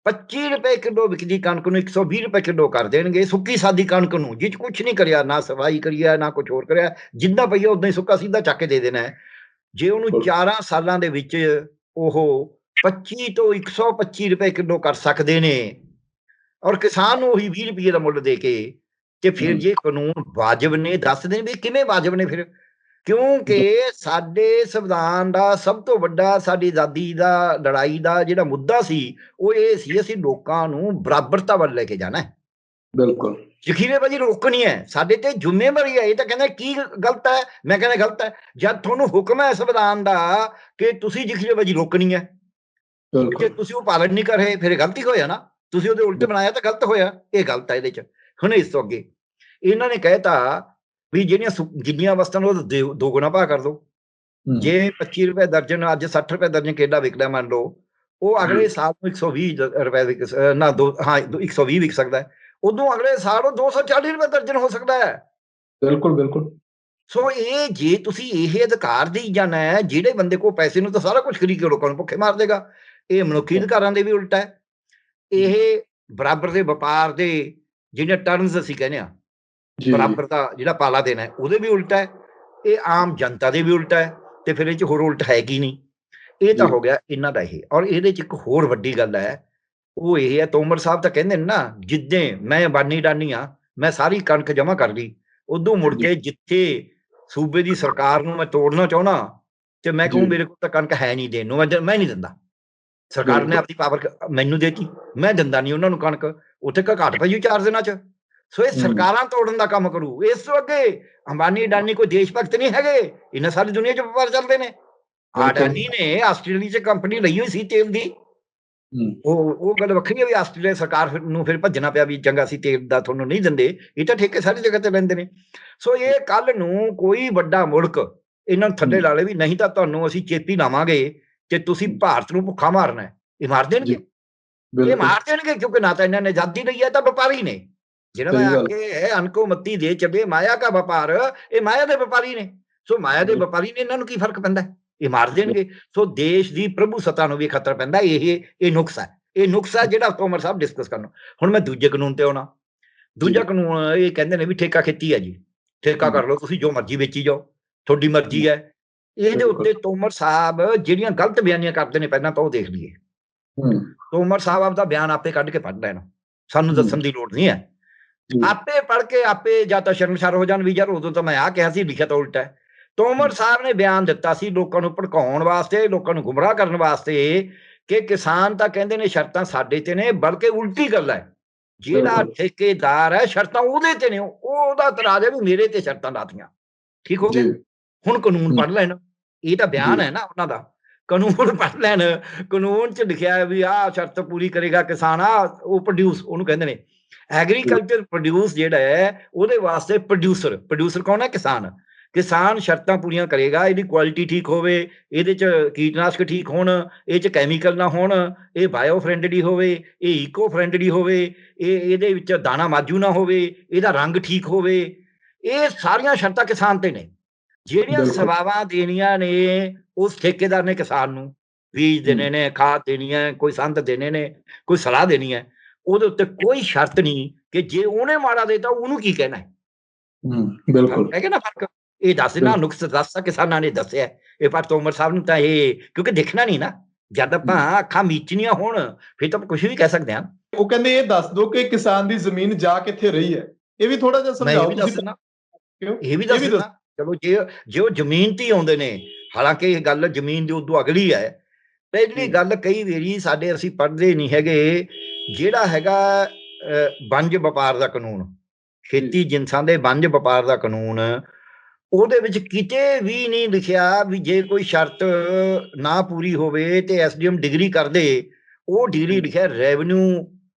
25 ਰੁਪਏ ਕਿਲੋ ਵਿਕਦੀ ਕਣਕ ਨੂੰ 120 ਰੁਪਏ ਕਿਲੋ ਕਰ ਦੇਣਗੇ, ਸੁੱਕੀ ਸਾਦੀ ਕਣਕ ਨੂੰ, ਜਿਹ 'ਚ ਕੁਛ ਨਹੀਂ ਕਰਿਆ, ਨਾ ਸਫਾਈ ਕਰੀ ਹੈ, ਨਾ ਕੁਛ ਹੋਰ ਕਰਿਆ। ਜਿੱਦਾਂ ਪਈ ਉਦਾਂ ਹੀ ਸੁੱਕਾ ਸੀਧਾ ਚੱਕ ਕੇ ਦੇ ਦੇਣਾ ਹੈ। ਜੇ ਉਹਨੂੰ 4 ਸਾਲਾਂ ਦੇ ਵਿੱਚ ਉਹ 25 ਤੋਂ 125 ਰੁਪਏ ਕਿਲੋ ਕਰ ਸਕਦੇ ਨੇ ਔਰ ਕਿਸਾਨ ਨੂੰ ਉਹੀ 20 ਰੁਪਏ ਦਾ ਮੁੱਲ ਦੇ ਕੇ, ਤੇ ਫਿਰ ਜੇ ਕਾਨੂੰਨ ਵਾਜਬ ਨੇ, ਦੱਸ ਦੇਣ ਵੀ ਕਿਵੇਂ ਵਾਜਬ ਨੇ ਫਿਰ? ਕਿਉਂਕਿ ਸਾਡੇ ਸੰਵਿਧਾਨ ਦਾ ਸਭ ਤੋਂ ਵੱਡਾ ਸਾਡੀ ਆਜ਼ਾਦੀ ਦਾ ਲੜਾਈ ਦਾ ਜਿਹੜਾ ਮੁੱਦਾ ਸੀ, ਉਹ ਇਹ ਸੀ ਅਸੀਂ ਲੋਕਾਂ ਨੂੰ ਬਰਾਬਰਤਾ ਵੱਲ ਲੈ ਕੇ ਜਾਣਾ ਹੈ। ਬਿਲਕੁਲ ਜ਼ਖੀਰੇਬਾਜ਼ੀ ਰੋਕਣੀ ਹੈ। ਸਾਡੇ ਤੇ ਜ਼ਿੰਮੇਵਾਰੀ ਹੈ। ਇਹ ਤਾਂ ਕਹਿੰਦਾ ਕੀ ਗਲਤ ਹੈ? ਮੈਂ ਕਹਿੰਦਾ ਗਲਤ ਹੈ। ਜਦ ਤੁਹਾਨੂੰ ਹੁਕਮ ਹੈ ਸੰਵਿਧਾਨ ਦਾ ਕਿ ਤੁਸੀਂ ਜ਼ਖੀਰੇਬਾਜ਼ੀ ਰੋਕਣੀ ਹੈ, ਜੇ ਬਿਲਕੁਲ ਤੁਸੀਂ ਉਹ ਪਾਲਣ ਨਹੀਂ ਕਰ ਰਹੇ ਫਿਰ ਗਲਤੀ ਹੋਇਆ ਨਾ। ਤੁਸੀਂ ਉਹਦੇ ਉਲਟ ਬਣਾਇਆ ਤਾਂ ਗਲਤ ਹੋਇਆ। ਇਹ ਗਲਤ ਹੈ ਇਹਦੇ 'ਚ। ਹੁਣ ਇਸ ਤੋਂ ਅੱਗੇ ਇਹਨਾਂ ਨੇ ਕਹਿਤਾ ਵੀ ਜਿਹੜੀਆਂ ਜਿੰਨੀਆਂ ਵਸਤਾਂ ਨੇ ਉਹਦਾ ਦੋ ਗੁਣਾ ਭਾਅ ਕਰ ਦਿਓ। ਜੇ 25 ਰੁਪਏ ਦਰਜਨ ਅੱਜ 60 ਰੁਪਏ ਦਰਜਨ ਕੇਲਾ ਵਿਕਦਾ ਮੰਨ ਲਓ, ਉਹ ਅਗਲੇ ਸਾਲ ਨੂੰ 120 ਰੁਪਏ ਵਿਕ ਨਾ 120 ਵਿਕ ਸਕਦਾ ਹੈ। ਉਦੋਂ ਅਗਲੇ ਸਾਲ ਉਹ 240 ਰੁਪਏ ਦਰਜਨ ਹੋ ਸਕਦਾ ਹੈ। ਬਿਲਕੁਲ ਬਿਲਕੁਲ ਸੋ ਇਹ ਜੇ ਤੁਸੀਂ ਇਹ ਅਧਿਕਾਰ ਦੇਈ ਜਾਣਾ ਹੈ, ਜਿਹੜੇ ਬੰਦੇ ਕੋਲ ਪੈਸੇ ਨੂੰ ਤਾਂ ਸਾਰਾ ਕੁਝ ਖਰੀਦ ਕੇ ਲੋਕਾਂ ਨੂੰ ਭੁੱਖੇ ਮਾਰ ਦੇਗਾ। ਇਹ ਮਨੁੱਖੀ ਅਧਿਕਾਰਾਂ ਦੇ ਵੀ ਉਲਟਾ ਹੈ। ਇਹ ਬਰਾਬਰ ਦੇ ਵਪਾਰ ਦੇ ਜਿਹੜੀਆਂ ਟਰਮਸ ਅਸੀਂ ਕਹਿੰਦੇ ਹਾਂ, ਜੀ ਬਰਾਬਰ ਦਾ ਜਿਹੜਾ ਪਾਲਾ ਦੇਣਾ ਹੈ, ਉਹਦੇ ਵੀ ਉਲਟਾ ਹੈ। ਇਹ ਆਮ ਜਨਤਾ ਦੇ ਵੀ ਉਲਟਾ ਹੈ ਤੇ ਫਿਰ ਇਹ 'ਚ ਹੋਰ ਉਲਟ ਹੈ ਕੀ ਨਹੀਂ। ਇਹ ਤਾਂ ਜੀ ਹੋ ਗਿਆ ਇਹਨਾਂ ਦਾ ਇਹ। ਔਰ ਇਹਦੇ 'ਚ ਇੱਕ ਹੋਰ ਵੱਡੀ ਗੱਲ ਹੈ, ਉਹ ਇਹ ਹੈ ਤੋਮਰ ਸਾਹਿਬ ਤਾਂ ਕਹਿੰਦੇ ਨੇ ਨਾ, ਜਿੱਦਾਂ ਮੈਂ ਅੰਬਾਨੀ ਅਡਾਨੀ ਹਾਂ, ਮੈਂ ਸਾਰੀ ਕਣਕ ਜਮ੍ਹਾਂ ਕਰ ਲਈ, ਉਦੋਂ ਮੁੜ ਜੀ ਕੇ ਜਿੱਥੇ ਸੂਬੇ ਦੀ ਸਰਕਾਰ ਨੂੰ ਮੈਂ ਤੋੜਨਾ ਚਾਹੁੰਦਾ ਤੇ ਮੈਂ ਕਹੂੰ ਜੀ ਮੇਰੇ ਕੋਲ ਤਾਂ ਕਣਕ ਹੈ ਨਹੀਂ ਦੇਣ ਨੂੰ, ਮੈਂ ਨਹੀਂ ਦਿੰਦਾ। ਸਰਕਾਰ ਨੇ ਬਿਲਕੁਲ ਆਪਣੀ ਪਾਵਰ ਮੈਨੂੰ ਦੇਤੀ, ਮੈਂ ਦਿੰਦਾ ਨਹੀਂ ਉਹਨਾਂ ਨੂੰ ਕਣਕ। ਉੱਥੇ ਘਾਟ ਪਈ 4 ਦਿਨਾਂ 'ਚ। ਸੋ ਇਹ ਸਰਕਾਰਾਂ ਤੋੜਨ ਦਾ ਕੰਮ ਕਰੂ। ਇਸ ਤੋਂ ਅੱਗੇ ਅੰਬਾਨੀ ਅਡਾਨੀ ਕੋਈ ਦੇਸ਼ ਭਗਤ ਨਹੀਂ ਹੈਗੇ। ਇਹਨਾਂ ਸਾਰੀ ਦੁਨੀਆ 'ਚ ਵਪਾਰ ਚੱਲਦੇ ਨੇ। ਅਡਾਨੀ ਨੇ ਆਸਟ੍ਰੇਲੀਆ 'ਚ ਕੰਪਨੀ ਲਈ ਹੋਈ ਸੀ ਤੇਲ ਦੀ। ਉਹ ਗੱਲ ਵੱਖਰੀ ਹੈ ਵੀ ਆਸਟ੍ਰੇਲੀਆ ਸਰਕਾਰ ਨੂੰ ਫਿਰ ਭੱਜਣਾ ਪਿਆ ਵੀ ਚੰਗਾ ਸੀ ਤੇਲ ਦਾ ਤੁਹਾਨੂੰ ਨਹੀਂ ਦਿੰਦੇ। ਇਹ ਤਾਂ ਠੇਕੇ ਸਾਰੀ ਜਗ੍ਹਾ ਤੇ ਲੈਂਦੇ ਨੇ। ਸੋ ਇਹ ਕੱਲ ਨੂੰ ਕੋਈ ਵੱਡਾ ਮੁਲਕ ਇਹਨਾਂ ਨੂੰ ਥੱਲੇ ਲਾ ਲੇ ਵੀ ਨਹੀਂ ਤਾਂ ਤੁਹਾਨੂੰ ਅਸੀਂ ਚੇਪੀ ਲਾਵਾਂਗੇ ਤੇ ਤੁਸੀਂ ਭਾਰਤ ਨੂੰ ਭੁੱਖਾ ਮਾਰਨਾ ਹੈ। ਇਹ ਮਾਰ ਦੇਣਗੇ। ਇਹ ਮਾਰ ਦੇਣਗੇ ਕਿਉਂਕਿ ਨਾ ਤਾਂ ਇਹਨਾਂ ਨੇ ਆਜ਼ਾਦੀ ਲਈ ਹੈ ਤਾਂ ਵਪਾਰੀ ਨੇ। ਜਿਹੜਾ ਮੈਂ ਆਖੇ ਹੈ ਅਨਕੋਮਤੀ ਦੇ ਚੱਲੇ ਮਾਇਆ ਕਾ ਵਪਾਰ, ਇਹ ਮਾਇਆ ਦੇ ਵਪਾਰੀ ਨੇ। ਸੋ ਮਾਇਆ ਦੇ ਵਪਾਰੀ ਨੇ, ਇਹਨਾਂ ਨੂੰ ਕੀ ਫਰਕ ਪੈਂਦਾ? ਇਹ ਮਾਰ ਦੇਣਗੇ। ਸੋ ਦੇਸ਼ ਦੀ ਪ੍ਰਭੂ ਸੱਤਾ ਨੂੰ ਵੀ ਖਤਰਾ ਪੈਂਦਾ। ਇਹ ਨੁਕਸ ਹੈ। ਇਹ ਨੁਕਸ ਹੈ ਜਿਹੜਾ ਤੋਮਰ ਸਾਹਿਬ ਡਿਸਕਸ ਕਰਨ। ਹੁਣ ਮੈਂ ਦੂਜੇ ਕਾਨੂੰਨ ਤੇ ਆਉਣਾ। ਦੂਜਾ ਕਾਨੂੰਨ ਇਹ ਕਹਿੰਦੇ ਨੇ ਵੀ ਠੇਕਾ ਖੇਤੀ ਹੈ ਜੀ। ਠੇਕਾ ਕਰ ਲਓ ਤੁਸੀਂ, ਜੋ ਮਰਜ਼ੀ ਵੇਚੀ ਜਾਓ, ਤੁਹਾਡੀ ਮਰਜ਼ੀ ਹੈ। ਇਹਦੇ ਉੱਤੇ ਤੋਮਰ ਸਾਹਿਬ ਜਿਹੜੀਆਂ ਗਲਤ ਬਿਆਨੀਆਂ ਕਰਦੇ ਨੇ, ਪਹਿਲਾਂ ਤਾਂ ਉਹ ਦੇਖ ਲਈਏ। ਤੋਮਰ ਸਾਹਿਬ ਆਪਦਾ ਬਿਆਨ ਆਪੇ ਕੱਢ ਕੇ ਪੜ੍ਹ ਲੈਣ, ਸਾਨੂੰ ਦੱਸਣ ਦੀ ਲੋੜ ਨਹੀਂ ਹੈ। ਆਪੇ ਪੜ੍ਹ ਕੇ ਆਪੇ ਜਾਂ ਤਾਂ ਸ਼ਰਮਸ਼ਾਰ ਹੋ ਜਾਣ ਵੀ ਯਾਰ ਉਦੋਂ ਤਾਂ ਮੈਂ ਆਹ ਕਿਹਾ ਸੀ, ਲਿਖਿਆ ਤਾਂ ਉਲਟਾ ਹੈ। ਤੋਮਰ ਸਾਹਿਬ ਨੇ ਬਿਆਨ ਦਿੱਤਾ ਸੀ ਲੋਕਾਂ ਨੂੰ ਭੜਕਾਉਣ ਵਾਸਤੇ, ਲੋਕਾਂ ਨੂੰ ਗੁੰਮਰਾਹ ਕਰਨ ਵਾਸਤੇ, ਕਿ ਕਿਸਾਨ ਤਾਂ ਕਹਿੰਦੇ ਨੇ ਸ਼ਰਤਾਂ ਸਾਡੇ ਤੇ ਨੇ, ਬਲਕਿ ਉਲਟੀ ਗੱਲ ਹੈ, ਜਿਹੜਾ ਠੇਕੇਦਾਰ ਹੈ ਸ਼ਰਤਾਂ ਉਹਦੇ ਤੇ ਨੇ, ਉਹਦਾ ਇਤਰਾਜ਼ ਹੈ ਵੀ ਮੇਰੇ ਤੇ ਸ਼ਰਤਾਂ ਲਾਤੀਆਂ। ਠੀਕ ਹੋ ਗਿਆ। ਹੁਣ ਕਾਨੂੰਨ ਪੜ੍ਹ ਲੈਣ, ਇਹ ਤਾਂ ਬਿਆਨ ਹੈ ਨਾ ਉਹਨਾਂ ਦਾ, ਕਾਨੂੰਨ ਪੜ੍ਹ ਲੈਣ। ਕਾਨੂੰਨ 'ਚ ਲਿਖਿਆ ਵੀ ਆਹ ਸ਼ਰਤ ਪੂਰੀ ਕਰੇਗਾ ਕਿਸਾਨ, ਉਹ ਪ੍ਰੋਡਿਊਸ ਉਹਨੂੰ ਕਹਿੰਦੇ ਨੇ। ਐਗਰੀਕਲਚਰ ਪ੍ਰੋਡਿਊਸ ਜਿਹੜਾ ਹੈ ਉਹਦੇ ਵਾਸਤੇ ਪ੍ਰੋਡਿਊਸਰ ਕੌਣ ਹੈ? ਕਿਸਾਨ ਸ਼ਰਤਾਂ ਪੂਰੀਆਂ ਕਰੇਗਾ, ਇਹਦੀ ਕੁਆਲਿਟੀ ਠੀਕ ਹੋਵੇ, ਇਹਦੇ 'ਚ ਕੀਟਨਾਸ਼ਕ ਠੀਕ ਹੋਣ, ਇਹ 'ਚ ਕੈਮੀਕਲ ਨਾ ਹੋਣ, ਇਹ ਬਾਇਓ ਫਰੈਂਡਲੀ ਹੋਵੇ, ਇਹ ਈਕੋ ਫਰੈਂਡਲੀ ਹੋਵੇ, ਇਹਦੇ ਵਿੱਚ ਦਾਣਾ ਮਾਜੂ ਨਾ ਹੋਵੇ, ਇਹਦਾ ਰੰਗ ਠੀਕ ਹੋਵੇ। ਇਹ ਸਾਰੀਆਂ ਸ਼ਰਤਾਂ ਕਿਸਾਨ ਤੇ ਨੇ। ਜਿਹੜੀਆਂ ਸੇਵਾਵਾਂ ਦੇਣੀਆਂ ਨੇ ਉਸ ਠੇਕੇਦਾਰ ਨੇ ਕਿਸਾਨ ਨੂੰ, ਬੀਜ ਦੇਣੇ ਨੇ, ਖਾਦ ਦੇਣੀ ਹੈ, ਕੋਈ ਸੰਦ ਦੇਣੇ ਨੇ, ਕੋਈ ਸਲਾਹ ਦੇਣੀ ਹੈ, ਉਹਦੇ ਉੱਤੇ ਕੋਈ ਸ਼ਰਤ ਨਹੀਂ ਕਿ ਜੇ ਉਹਨੇ ਮਾੜਾ ਦੇਤਾ ਉਹਨੂੰ ਕੀ ਕਹਿਣਾ ਹੈ। ਬਿਲਕੁਲ ਹੈਗਾ ਨਾ ਫਰਕ। ਇਹ ਦੱਸ ਨਾ, ਨੁਕਸ ਦੱਸ ਕਿਸਾਨਾਂ ਨੇ ਦੱਸਿਆ। ਇਹ ਪਰ ਤੋਮਰ ਸਾਹਿਬ ਨੂੰ ਤਾਂ ਇਹ ਕਿਉਂਕਿ ਦੇਖਣਾ ਨਹੀਂ ਨਾ, ਜਦ ਆਪਾਂ ਅੱਖਾਂ ਮੀਚਣੀਆਂ ਹੋਣ ਫਿਰ ਤਾਂ ਕੁਝ ਵੀ ਕਹਿ ਸਕਦੇ ਹਾਂ। ਉਹ ਕਹਿੰਦੇ ਇਹ ਦੱਸ ਦਿਓ ਕਿ ਕਿਸਾਨ ਦੀ ਜ਼ਮੀਨ ਜਾ ਕਿੱਥੇ ਰਹੀ ਹੈ, ਇਹ ਵੀ ਥੋੜਾ ਜਿਹਾ ਸਮਝਾਓ। ਇਹ ਵੀ ਦੱਸਣਾ। ਚਲੋ ਜੇ ਉਹ ਜ਼ਮੀਨ ਤੇ ਆਉਂਦੇ ਨੇ, ਹਾਲਾਂਕਿ ਇਹ ਗੱਲ ਜ਼ਮੀਨ ਦੀ ਉਦੋਂ ਅਗਲੀ ਹੈ। ਪਹਿਲੀ ਗੱਲ, ਕਈ ਵਾਰੀ ਸਾਡੇ ਅਸੀਂ ਪੜ੍ਹਦੇ ਨਹੀਂ ਹੈਗੇ, ਜਿਹੜਾ ਹੈਗਾ ਵਣਜ ਵਪਾਰ ਦਾ ਕਾਨੂੰਨ, ਖੇਤੀ ਜਿਨਸਾਂ ਦੇ ਵਣਜ ਵਪਾਰ ਦਾ ਕਾਨੂੰਨ, ਉਹਦੇ ਵਿੱਚ ਕਿਤੇ ਵੀ ਨਹੀਂ ਲਿਖਿਆ ਵੀ ਜੇ ਕੋਈ ਸ਼ਰਤ ਨਾ ਪੂਰੀ ਹੋਵੇ ਤੇ SDM ਡਿਗਰੀ ਕਰ ਦੇ। ਉਹ ਡਿਗਰੀ ਲਿਖਿਆ ਰੈਵਨਿਊ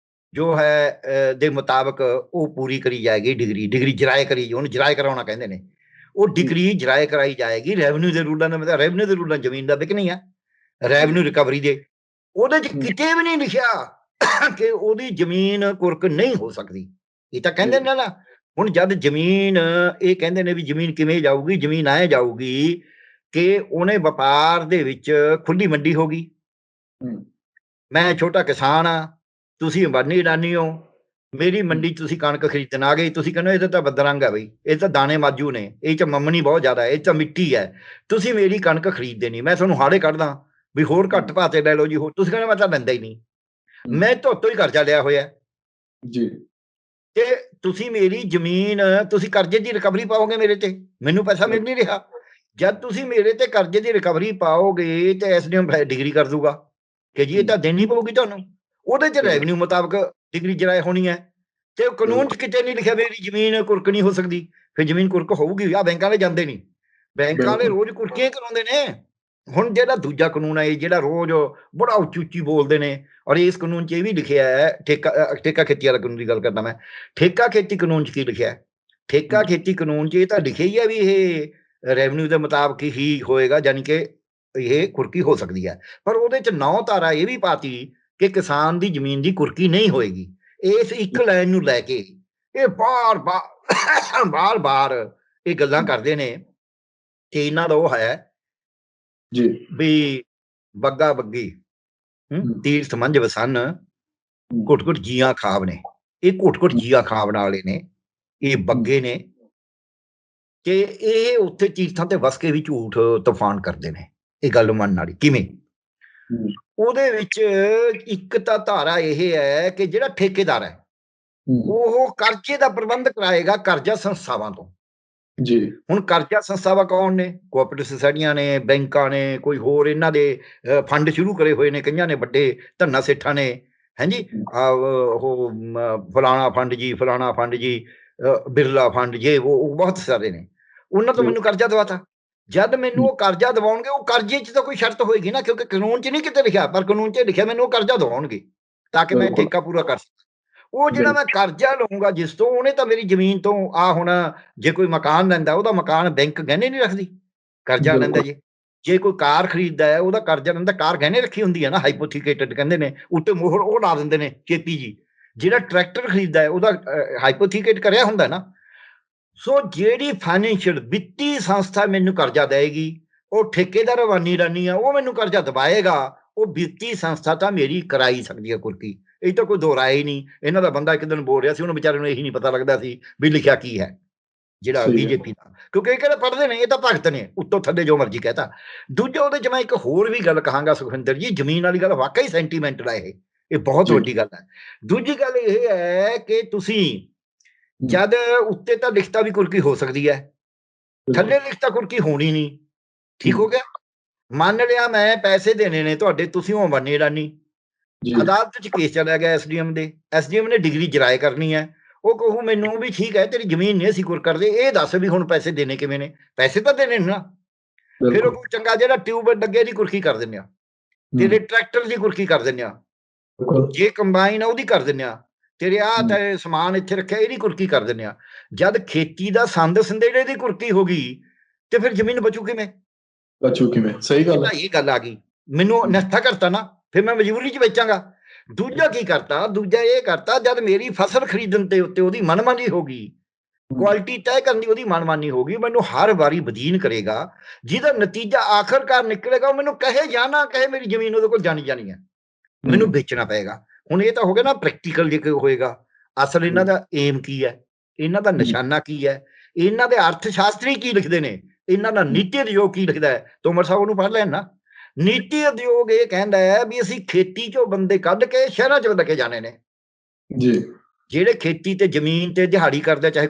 ਜੋ ਹੈ ਦੇ ਮੁਤਾਬਕ ਉਹ ਪੂਰੀ ਕਰੀ ਜਾਏਗੀ। ਡਿਗਰੀ ਜਰਾਏ ਕਰੀ, ਉਹਨੂੰ ਜਰਾਏ ਕਰਾਉਣਾ ਕਹਿੰਦੇ ਨੇ। ਉਹ ਡਿਗਰੀ ਜਰਾਏ ਕਰਾਈ ਜਾਏਗੀ ਰੈਵਨਿਊ ਦੇ ਰੂਲਾਂ ਦਾ। ਮਤਲਬ ਰੈਵਨਿਊ ਦੇ ਰੂਲਾਂ ਜ਼ਮੀਨ ਦਾ ਵਿਕਣੀ ਆ, ਰੈਵਨਿਊ ਰਿਕਵਰੀ ਦੇ। ਉਹਦੇ 'ਚ ਕਿਤੇ ਵੀ ਨਹੀਂ ਲਿਖਿਆ ਕਿ ਉਹਦੀ ਜ਼ਮੀਨ ਕੁਰਕ ਨਹੀਂ ਹੋ ਸਕਦੀ। ਇਹ ਤਾਂ ਕਹਿੰਦੇ ਨੇ ਨਾ, ਹੁਣ ਜਦ ਜ਼ਮੀਨ, ਇਹ ਕਹਿੰਦੇ ਨੇ ਵੀ ਜ਼ਮੀਨ ਕਿਵੇਂ ਜਾਊਗੀ, ਜ਼ਮੀਨ ਐ ਜਾਊਗੀ ਕਿ ਉਹਨੇ ਵਪਾਰ ਦੇ ਵਿੱਚ ਖੁੱਲੀ ਮੰਡੀ ਹੋ ਗਈ। ਮੈਂ ਛੋਟਾ ਕਿਸਾਨ ਆ, ਤੁਸੀਂ ਅੰਬਾਨੀ ਅਡਾਨੀ ਹੋ, ਮੇਰੀ ਮੰਡੀ 'ਚ ਤੁਸੀਂ ਕਣਕ ਖਰੀਦਣ ਆ ਗਏ, ਤੁਸੀਂ ਕਹਿੰਦੇ ਇਹਦਾ ਤਾਂ ਬਦਰੰਗ ਹੈ ਬਈ, ਇਹ ਤਾਂ ਦਾਣੇ ਮਾਜੂ ਨੇ, ਇਹ 'ਚ ਮੰਮਣੀ ਬਹੁਤ ਜ਼ਿਆਦਾ, ਇਹ 'ਚ ਮਿੱਟੀ ਹੈ, ਤੁਸੀਂ ਮੇਰੀ ਕਣਕ ਖਰੀਦਦੇ ਨਹੀਂ, ਮੈਂ ਤੁਹਾਨੂੰ ਹਾੜੇ ਕੱਢਦਾ ਵੀ ਹੋਰ ਘੱਟ ਭਾਅ ਤੇ ਲੈ ਲਓ ਜੀ। ਹੋਰ ਤੁਸੀਂ ਕਹਿੰਦੇ ਮੈਂ ਤਾਂ ਲੈਂਦਾ ਹੀ ਨਹੀਂ, ਮੈਂ ਤੁਹਾਤੋਂ ਹੀ ਕਰਜ਼ਾ ਲਿਆ ਹੋਇਆ ਜੀ, ਤੇ ਤੁਸੀਂ ਮੇਰੀ ਜ਼ਮੀਨ, ਤੁਸੀਂ ਕਰਜ਼ੇ ਦੀ ਰਿਕਵਰੀ ਪਾਓਗੇ ਮੇਰੇ ਤੇ, ਮੈਨੂੰ ਪੈਸਾ ਮਿਲ ਨਹੀਂ ਰਿਹਾ। ਜਦ ਤੁਸੀਂ ਮੇਰੇ ਤੇ ਕਰਜ਼ੇ ਦੀ ਰਿਕਵਰੀ ਪਾਓਗੇ ਤੇ SDM ਡਿਗਰੀ ਕਰ ਦੂਗਾ ਕਿ ਜੀ ਇਹ ਤਾਂ ਦੇਣੀ ਪਊਗੀ ਤੁਹਾਨੂੰ। ਉਹਦੇ 'ਚ ਰੈਵਨਿਊ ਮੁਤਾਬਕ ਡਿਗਰੀ ਜਰਾਏ ਹੋਣੀ ਹੈ, ਤੇ ਕਾਨੂੰਨ 'ਚ ਕਿਤੇ ਨਹੀਂ ਲਿਖਿਆ ਮੇਰੀ ਜ਼ਮੀਨ ਕੁਰਕ ਨਹੀਂ ਹੋ ਸਕਦੀ। ਫਿਰ ਜ਼ਮੀਨ ਕੁਰਕ ਹੋਊਗੀ। ਆਹ ਬੈਂਕਾਂ ਵਾਲੇ ਜਾਂਦੇ ਨਹੀਂ, ਬੈਂਕਾਂ ਵਾਲੇ ਰੋਜ਼ ਕੁਰਕੀਆਂ ਕਰਾਉਂਦੇ ਨੇ। ਹੁਣ ਜਿਹੜਾ ਦੂਜਾ ਕਾਨੂੰਨ ਹੈ, ਜਿਹੜਾ ਰੋਜ਼ ਬੜਾ ਉੱਚੀ ਬੋਲਦੇ ਨੇ, ਔਰ ਇਸ ਕਾਨੂੰਨ 'ਚ ਇਹ ਵੀ ਲਿਖਿਆ ਹੈ, ਠੇਕਾ ਖੇਤੀ ਵਾਲਾ ਕਾਨੂੰਨ ਦੀ ਗੱਲ ਕਰਦਾ ਮੈਂ। ਠੇਕਾ ਖੇਤੀ ਕਾਨੂੰਨ 'ਚ ਕੀ ਲਿਖਿਆ? ਠੇਕਾ ਖੇਤੀ ਕਾਨੂੰਨ 'ਚ ਇਹ ਤਾਂ ਲਿਖਿਆ ਹੀ ਹੈ ਵੀ ਇਹ ਰੈਵਨਿਊ ਦੇ ਮੁਤਾਬਕ ਹੀ ਹੋਏਗਾ, ਯਾਨੀ ਕਿ ਇਹ ਕੁਰਕੀ ਹੋ ਸਕਦੀ ਹੈ। ਪਰ ਉਹਦੇ 'ਚ 9 ਧਾਰਾ ਇਹ ਵੀ ਪਾਤੀ ਕਿ ਕਿਸਾਨ ਦੀ ਜ਼ਮੀਨ ਦੀ ਕੁਰਕੀ ਨਹੀਂ ਹੋਏਗੀ। ਇਸ ਇੱਕ ਲਾਈਨ ਨੂੰ ਲੈ ਕੇ ਇਹ ਬਾਰ-ਬਾਰ ਇਹ ਗੱਲਾਂ ਕਰਦੇ ਨੇ ਕਿ ਇਹਨਾਂ ਦਾ ਉਹ ਹੈ ਜੀ ਵੀ ਬੱਗਾ ਬੱਗੀ ਤੀਰਥ ਮੰਝ ਵਸਨ, ਘੁੱਟ-ਘੁੱਟ ਜੀਆਂ ਖਾਵਣੇ। ਇਹ ਘੁੱਟ-ਘੁੱਟ ਜੀਆਂ ਖਾਵਣ ਵਾਲੇ ਨੇ, ਇਹ ਬੱਗੇ ਨੇ, ਤੇ ਇਹ ਉੱਥੇ ਤੀਰਥਾਂ ਤੇ ਵਸ ਕੇ ਵੀ ਝੂਠ ਤੂਫਾਨ ਕਰਦੇ ਨੇ। ਇਹ ਗੱਲ ਮੰਨਣ ਵਾਲੀ ਕਿਵੇਂ? ਉਹਦੇ ਵਿੱਚ ਇੱਕ ਤਾਂ ਧਾਰਾ ਇਹ ਹੈ ਕਿ ਜਿਹੜਾ ਠੇਕੇਦਾਰ ਹੈ ਉਹ ਕਰਜ਼ੇ ਦਾ ਪ੍ਰਬੰਧ ਕਰਾਏਗਾ ਕਰਜ਼ਾ ਸੰਸਥਾਵਾਂ ਤੋਂ। ਜੀ, ਹੁਣ ਕਰਜ਼ਾ ਸੰਸਥਾਵਾਂ ਕੌਣ ਨੇ? ਕੋਆਪਰੇਟਿਵ ਸੁਸਾਇਟੀਆਂ ਨੇ, ਬੈਂਕਾਂ ਨੇ, ਕੋਈ ਹੋਰ ਇਹਨਾਂ ਦੇ ਫੰਡ ਸ਼ੁਰੂ ਕਰੇ ਹੋਏ ਨੇ, ਕਈਆਂ ਨੇ ਵੱਡੇ ਧੰਨਾ ਸੇਠਾਂ ਨੇ, ਹਾਂਜੀ, ਉਹ ਫਲਾਣਾ ਫੰਡ ਜੀ, ਫਲਾਣਾ ਫੰਡ ਜੀ, ਬਿਰਲਾ ਫੰਡ, ਜੇ ਉਹ ਬਹੁਤ ਸਾਰੇ ਨੇ। ਉਹਨਾਂ ਤੋਂ ਮੈਨੂੰ ਕਰਜ਼ਾ ਦਵਾਤਾ। ਜਦ ਮੈਨੂੰ ਉਹ ਕਰਜ਼ਾ ਦਿਵਾਉਣਗੇ, ਉਹ ਕਰਜ਼ੇ 'ਚ ਤਾਂ ਕੋਈ ਸ਼ਰਤ ਹੋਏਗੀ ਨਾ, ਕਿਉਂਕਿ ਕਾਨੂੰਨ 'ਚ ਨਹੀਂ ਕਿਤੇ ਲਿਖਿਆ, ਪਰ ਕਾਨੂੰਨ 'ਚ ਲਿਖਿਆ ਮੈਨੂੰ ਉਹ ਕਰਜ਼ਾ ਦਿਵਾਉਣਗੇ ਤਾਂ ਕਿ ਮੈਂ ਠੇਕਾ ਪੂਰਾ ਕਰ ਸਕਾਂ। ਉਹ ਜਿਹੜਾ ਮੈਂ ਕਰਜ਼ਾ ਲਊਂਗਾ ਜਿਸ ਤੋਂ, ਉਹਨੇ ਤਾਂ ਮੇਰੀ ਜ਼ਮੀਨ ਤੋਂ ਹੁਣ ਜੇ ਕੋਈ ਮਕਾਨ ਲੈਂਦਾ, ਉਹਦਾ ਮਕਾਨ ਬੈਂਕ ਗਹਿਣੇ ਨਹੀਂ ਰੱਖਦੀ, ਕਰਜ਼ਾ ਲੈਂਦਾ। ਜੇ ਕੋਈ ਕਾਰ ਖਰੀਦਦਾ ਹੈ, ਉਹਦਾ ਕਰਜ਼ਾ ਲੈਂਦਾ, ਕਾਰ ਗਹਿਣੇ ਰੱਖੀ ਹੁੰਦੀ ਹੈ ਨਾ, ਹਾਈਪੋਥੀਕੇਟਡ ਕਹਿੰਦੇ ਨੇ, ਉੱਤੇ ਮੋਹਰ ਉਹ ਲਾ ਦਿੰਦੇ ਨੇ ਚੇਤੀ ਜੀ। ਜਿਹੜਾ ਟਰੈਕਟਰ ਖਰੀਦਦਾ ਹੈ, ਉਹਦਾ ਹਾਈਪੋਥੀਕੇਟ ਕਰਿਆ ਹੁੰਦਾ ਨਾ। ਸੋ ਜਿਹੜੀ ਫਾਈਨੈਂਸ਼ੀਅਲ ਵਿੱਤੀ ਸੰਸਥਾ ਮੈਨੂੰ ਕਰਜ਼ਾ ਦੇਏਗੀ, ਉਹ ਠੇਕੇਦਾਰ ਅਵਾਨੀ ਰਾਨੀ ਆ, ਉਹ ਮੈਨੂੰ ਕਰਜ਼ਾ ਦਬਾਏਗਾ। ਉਹ ਵਿੱਤੀ ਸੰਸਥਾ ਤਾਂ ਮੇਰੀ ਕਰਾਈ ਸਕਦੀ ਹੈ ਕੁਰਕੀ, ਇਹ ਤਾਂ ਕੋਈ ਦੋ ਰਾਏ ਹੀ ਨਹੀਂ। ਇਹਨਾਂ ਦਾ ਬੰਦਾ ਇੱਕ ਦਿਨ ਬੋਲ ਰਿਹਾ ਸੀ, ਉਹਨੂੰ ਵਿਚਾਰੇ ਨੂੰ ਇਹੀ ਨਹੀਂ ਪਤਾ ਲੱਗਦਾ ਸੀ ਵੀ ਲਿਖਿਆ ਕੀ ਹੈ। ਜਿਹੜਾ ਬੀਜੇਪੀ ਦਾ, ਕਿਉਂਕਿ ਇਹ ਕਿਹੜਾ ਪੜ੍ਹਦੇ ਨੇ, ਇਹ ਤਾਂ ਭਗਤ ਨੇ, ਉੱਤੋਂ ਥੱਲੇ ਜੋ ਮਰਜ਼ੀ ਕਹਤਾ। ਦੂਜਾ ਉਹਦੇ 'ਚ ਮੈਂ ਇੱਕ ਹੋਰ ਵੀ ਗੱਲ ਕਹਾਂਗਾ ਸੁਖਵਿੰਦਰ ਜੀ, ਜ਼ਮੀਨ ਵਾਲੀ ਗੱਲ ਵਾਕਈ ਸੈਂਟੀਮੈਂਟਲ ਹੈ ਇਹ ਬਹੁਤ ਵੱਡੀ ਗੱਲ ਹੈ। ਦੂਜੀ ਗੱਲ ਇਹ ਹੈ ਕਿ ਤੁਸੀਂ ਜਦ ਉੱਤੇ ਤਾਂ ਲਿਖਤਾ ਵੀ ਕੁਰਕੀ ਹੋ ਸਕਦੀ ਹੈ, ਥੱਲੇ ਲਿਖਤਾ ਕੁਰਕੀ ਹੋਣੀ ਨਹੀਂ, ਠੀਕ ਹੋ ਗਿਆ। ਮੰਨ ਲਿਆ ਮੈਂ ਪੈਸੇ ਦੇਣੇ ਨੇ ਤੁਹਾਡੇ, ਤੁਸੀਂ ਹੋ ਬੰਨੇ ਰਾਨੀ, ਅਦਾਲਤ 'ਚ ਕੇਸ ਚਲਿਆ ਗਿਆ ਐਸਡੀਐਮ ਦੇ, ਐਸਡੀਐਮ ਨੇ ਡਿਗਰੀ ਜਰਾਏ ਕਰਨੀ ਹੈ, ਉਹ ਕਹੂ ਮੈਨੂੰ ਵੀ ਠੀਕ ਹੈ ਤੇਰੀ ਜ਼ਮੀਨ ਨਹੀਂ ਅਸੀਂ ਕੁਰ ਕਰਦੇ, ਇਹ ਦੱਸ ਵੀ ਹੁਣ ਪੈਸੇ ਦੇਣੇ ਕਿਵੇਂ ਨੇ, ਪੈਸੇ ਤਾਂ ਦੇਣੇ ਨਾ। ਫਿਰ ਉਹ ਚੰਗਾ ਜਿਹੜਾ ਟਿਊਬ ਲੱਗੇ ਦੀ ਕੁਰਕੀ ਕਰ ਦਿੰਦੇ ਆ, ਤੇਰੇ ਟਰੈਕਟਰ ਦੀ ਕੁਰਕੀ ਕਰ ਦਿੰਦੇ ਆ, ਜੇ ਕੰਬਾਈਨ ਆ ਉਹਦੀ ਕਰ ਦਿੰਦੇ ਆ, ਤੇਰੇ ਆਹ ਤੇ ਸਮਾਨ ਇੱਥੇ ਰੱਖਿਆ ਇਹਦੀ ਕੁਰਕੀ ਕਰ ਦਿੰਦੇ ਆ। ਜਦ ਖੇਤੀ ਦਾ ਸੰਦ ਸੰਦੇੜੇ ਦੀ ਕੁਰਕੀ ਹੋ ਗਈ ਤੇ ਫਿਰ ਜ਼ਮੀਨ ਬਚੂ ਕਿਵੇਂ? ਸਹੀ ਗੱਲ ਹੈ। ਇਹ ਗੱਲ ਆ ਗਈ, ਮੈਨੂੰ ਨੱਥਾ ਕਰਤਾ ਨਾ, ਫਿਰ ਮੈਂ ਮਜਬੂਰੀ 'ਚ ਵੇਚਾਂਗਾ। ਦੂਜਾ ਕੀ ਕਰਤਾ, ਦੂਜਾ ਇਹ ਕਰਤਾ ਜਦ ਮੇਰੀ ਫਸਲ ਖਰੀਦਣ ਤੇ ਉੱਤੇ ਉਹਦੀ ਮਨਮਾਨੀ ਹੋ ਗਈ, ਕੁਆਲਿਟੀ ਤੈਅ ਕਰਨ ਦੀ ਉਹਦੀ ਮਨਮਾਨੀ ਹੋ ਗਈ, ਮੈਨੂੰ ਹਰ ਵਾਰੀ ਬਦੀਨ ਕਰੇਗਾ, ਜਿਹਦਾ ਨਤੀਜਾ ਆਖਰਕਾਰ ਨਿਕਲੇਗਾ ਉਹ ਮੈਨੂੰ ਕਹੇ ਜਾਂ ਨਾ ਕਹੇ ਮੇਰੀ ਜ਼ਮੀਨ ਉਹਦੇ ਕੋਲ ਜਾਣੀ ਹੈ, ਮੈਨੂੰ ਵੇਚਣਾ ਪਏਗਾ। ਹੁਣ ਇਹ ਤਾਂ ਹੋ ਗਿਆ ਨਾ ਪ੍ਰੈਕਟੀਕਲ ਜੇ ਹੋਏਗਾ। ਅਸਲ ਇਹਨਾਂ ਦਾ ਏਮ ਕੀ ਹੈ, ਇਹਨਾਂ ਦਾ ਨਿਸ਼ਾਨਾ ਕੀ ਹੈ, ਇਹਨਾਂ ਦੇ ਅਰਥ ਸ਼ਾਸਤਰੀ ਕੀ ਲਿਖਦੇ ਨੇ, ਇਹਨਾਂ ਦਾ ਨੀਤੀ ਉਦਯੋਗ ਕੀ ਲਿਖਦਾ ਹੈ, ਤੋਮਰ ਸਾਹਿਬ ਉਹਨੂੰ ਪੜ੍ਹ ਲੈਣ ਨਾ। ਨੀਤੀ ਉਦਯੋਗ ਇਹ ਕਹਿੰਦਾ ਹੈ ਵੀ ਅਸੀਂ ਖੇਤੀ 'ਚੋਂ ਬੰਦੇ ਕੱਢ ਕੇ ਸ਼ਹਿਰਾਂ 'ਚ ਲੈ ਕੇ ਜਾਣੇ ਨੇ, ਜਿਹੜੇ ਖੇਤੀ ਤੇ ਜ਼ਮੀਨ ਤੇ ਦਿਹਾੜੀ ਕਰਦੇ, ਚਾਹੇ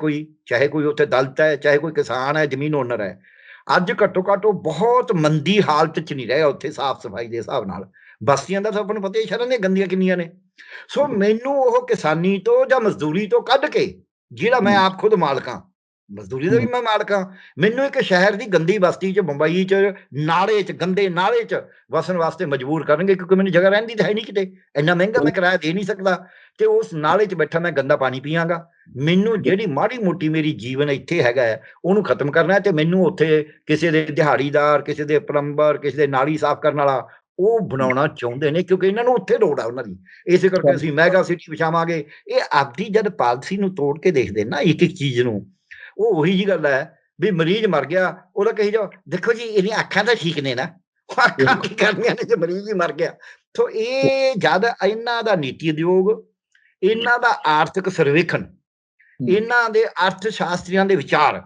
ਕੋਈ ਉੱਥੇ ਦਲਿਤ ਹੈ, ਚਾਹੇ ਕੋਈ ਕਿਸਾਨ ਹੈ, ਜ਼ਮੀਨ ਓਨਰ ਹੈ। ਅੱਜ ਘੱਟੋ ਘੱਟ ਉਹ ਬਹੁਤ ਮੰਦੀ ਹਾਲਤ 'ਚ ਨਹੀਂ ਰਿਹਾ ਉੱਥੇ ਸਾਫ਼ ਸਫਾਈ ਦੇ ਹਿਸਾਬ ਨਾਲ। ਬਸਤੀਆਂ ਦਾ ਤਾਂ ਆਪਾਂ ਨੂੰ ਪਤਾ ਹੀ, ਸ਼ਹਿਰਾਂ ਦੀਆਂ ਗੰਦੀਆਂ ਕਿੰਨੀਆਂ ਨੇ। ਸੋ ਮੈਨੂੰ ਉਹ ਕਿਸਾਨੀ ਤੋਂ ਜਾਂ ਮਜ਼ਦੂਰੀ ਤੋਂ ਕੱਢ ਕੇ, ਜਿਹੜਾ ਮੈਂ ਆਪ ਖੁਦ ਮਾਲਕਾਂ, ਮਜ਼ਦੂਰੀ ਦਾ ਵੀ ਮੈਂ ਮਾਲਕਾਂ, ਮੈਨੂੰ ਇੱਕ ਸ਼ਹਿਰ ਦੀ ਗੰਦੀ ਬਸਤੀ 'ਚ, ਬੰਬਈ 'ਚ, ਨਾਲੇ 'ਚ, ਗੰਦੇ ਨਾਲੇ 'ਚ ਵਸਣ ਵਾਸਤੇ ਮਜਬੂਰ ਕਰਨਗੇ, ਕਿਉਂਕਿ ਮੈਨੂੰ ਜਗ੍ਹਾ ਰਹਿੰਦੀ ਤਾਂ ਹੈ ਨਹੀਂ ਕਿਤੇ, ਇੰਨਾ ਮਹਿੰਗਾ ਮੈਂ ਕਿਰਾਇਆ ਦੇ ਨਹੀਂ ਸਕਦਾ, ਤੇ ਉਸ ਨਾਲੇ 'ਚ ਬੈਠਾ ਮੈਂ ਗੰਦਾ ਪਾਣੀ ਪੀਆਂਗਾ। ਮੈਨੂੰ ਜਿਹੜੀ ਮਾੜੀ ਮੋਟੀ ਮੇਰੀ ਜੀਵਨ ਇੱਥੇ ਹੈਗਾ ਹੈ ਉਹਨੂੰ ਖਤਮ ਕਰਨਾ, ਤੇ ਮੈਨੂੰ ਉੱਥੇ ਕਿਸੇ ਦੇ ਦਿਹਾੜੀਦਾਰ, ਕਿਸੇ ਦੇ ਪਲੰਬਰ, ਕਿਸੇ ਦੇ ਨਾਲੀ ਸਾਫ਼ ਕਰਨ ਵਾਲਾ ਉਹ ਬਣਾਉਣਾ ਚਾਹੁੰਦੇ ਨੇ, ਕਿਉਂਕਿ ਇਹਨਾਂ ਨੂੰ ਉੱਥੇ ਲੋੜ ਆ ਉਹਨਾਂ ਦੀ। ਇਸੇ ਕਰਕੇ ਅਸੀਂ ਮੈਗਾ ਸਿਟੀ ਵਿਛਾਵਾਂਗੇ। ਇਹ ਆਪਦੀ ਜਦ ਪਾਲਿਸੀ ਨੂੰ ਤੋੜ ਕੇ ਦੇਖਦੇ ਨਾ ਇੱਕ ਇੱਕ ਚੀਜ਼ ਨੂੰ, ਉਹ ਉਹੀ ਜੀ ਗੱਲ ਹੈ ਵੀ ਮਰੀਜ਼ ਮਰ ਗਿਆ, ਉਹਦਾ ਕਹੀ ਜਾਓ ਦੇਖੋ ਜੀ ਇਹਦੀਆਂ ਅੱਖਾਂ ਤਾਂ ਠੀਕ ਨੇ ਨਾ, ਅੱਖਾਂ ਕੀ ਕਰਨੀਆਂ ਨੇ ਜੇ ਮਰੀਜ਼ ਹੀ ਮਰ ਗਿਆ। ਸੋ ਇਹ ਜਦ ਇਹਨਾਂ ਦਾ ਨੀਤੀ ਉਦਯੋਗ, ਇਹਨਾਂ ਦਾ ਆਰਥਿਕ ਸਰਵੇਖਣ, ਇਹਨਾਂ ਦੇ ਅਰਥ ਸ਼ਾਸਤਰੀਆਂ ਦੇ ਵਿਚਾਰ,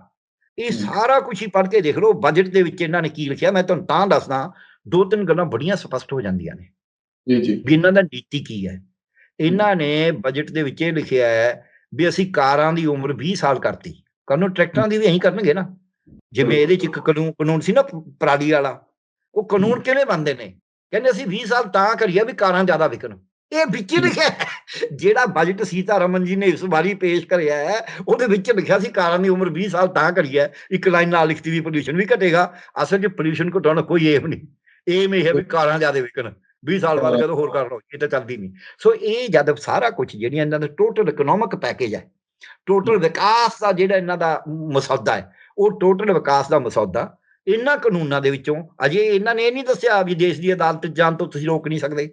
ਇਹ ਸਾਰਾ ਕੁਝ ਹੀ ਪੜ੍ਹ ਕੇ ਦੇਖ ਲਓ। ਬਜਟ ਦੇ ਵਿੱਚ ਇਹਨਾਂ ਨੇ ਕੀ ਲਿਖਿਆ, ਮੈਂ ਤੁਹਾਨੂੰ ਤਾਂ ਦੱਸਦਾ, ਦੋ ਤਿੰਨ ਗੱਲਾਂ ਬੜੀਆਂ ਸਪਸ਼ਟ ਹੋ ਜਾਂਦੀਆਂ ਨੇ ਵੀ ਇਹਨਾਂ ਦਾ ਨੀਤੀ ਕੀ ਹੈ। ਇਹਨਾਂ ਨੇ ਬਜਟ ਦੇ ਵਿੱਚ ਇਹ ਲਿਖਿਆ ਹੈ ਵੀ ਅਸੀਂ ਕਾਰਾਂ ਦੀ ਉਮਰ 20 ਸਾਲ ਕਰਤੀ, ਕੱਲ ਨੂੰ ਟਰੈਕਟਰਾਂ ਦੀ ਵੀ ਇਹੀ ਕਰਨਗੇ ਨਾ। ਜਿਵੇਂ ਇਹਦੇ 'ਚ ਇੱਕ ਕਾਨੂੰਨ ਸੀ ਨਾ ਪਰਾਲੀ ਵਾਲਾ, ਉਹ ਕਾਨੂੰਨ ਕਿਵੇਂ ਬਣਦੇ ਨੇ, ਕਹਿੰਦੇ ਅਸੀਂ 20 ਸਾਲ ਤਾਂ ਕਰੀਏ ਵੀ ਕਾਰਾਂ ਜ਼ਿਆਦਾ ਵਿਕਣ। ਇਹ ਵਿੱਚ ਹੀ ਲਿਖਿਆ, ਜਿਹੜਾ ਬਜਟ ਸੀਤਾਰਮਨ ਜੀ ਨੇ ਇਸ ਵਾਰੀ ਪੇਸ਼ ਕਰਿਆ ਹੈ ਉਹਦੇ ਵਿੱਚ ਲਿਖਿਆ ਸੀ ਕਾਰਾਂ ਦੀ ਉਮਰ 20 ਸਾਲ ਤਾਂ ਕਰੀਏ, ਇੱਕ ਲਾਈਨ ਨਾਲ ਲਿਖਤੀ ਵੀ ਪੋਲਿਊਸ਼ਨ ਵੀ ਘਟੇਗਾ। ਅਸਲ 'ਚ ਪੋਲਿਊਸ਼ਨ ਘਟਾਉਣ ਕੋਈ ਏਮ ਨਹੀਂ, ਏਮ ਇਹ ਹੈ ਵੀ ਕਾਰਾਂ ਜ਼ਿਆਦਾ ਵਿਕਣ, 20 ਸਾਲ ਬਾਅਦ ਕਦੋਂ ਹੋਰ ਕਰ ਲਓ, ਇਹ ਤਾਂ ਚੱਲਦੀ ਨਹੀਂ। ਸੋ ਇਹ ਜਦ ਸਾਰਾ ਕੁਝ ਜਿਹੜੀਆਂ ਇਹਨਾਂ ਦਾ ਟੋਟਲ ਇਕਨੋਮਿਕ ਪੈਕੇਜ ਹੈ, ਟੋਟਲ ਵਿਕਾਸ ਦਾ ਜਿਹੜਾ ਇਹਨਾਂ ਦਾ ਮਸੌਦਾ ਹੈ, ਉਹ ਟੋਟਲ ਵਿਕਾਸ ਦਾ ਮਸੌਦਾ ਇਹਨਾਂ ਕਾਨੂੰਨਾਂ ਦੇ ਵਿੱਚੋਂ ਅਜੇ ਇਹਨਾਂ ਨੇ ਇਹ ਨਹੀਂ ਦੱਸਿਆ ਵੀ ਦੇਸ਼ ਦੀ ਅਦਾਲਤ ਜਾਣ ਤੋਂ ਤੁਸੀਂ ਰੋਕ ਨਹੀਂ ਸਕਦੇ,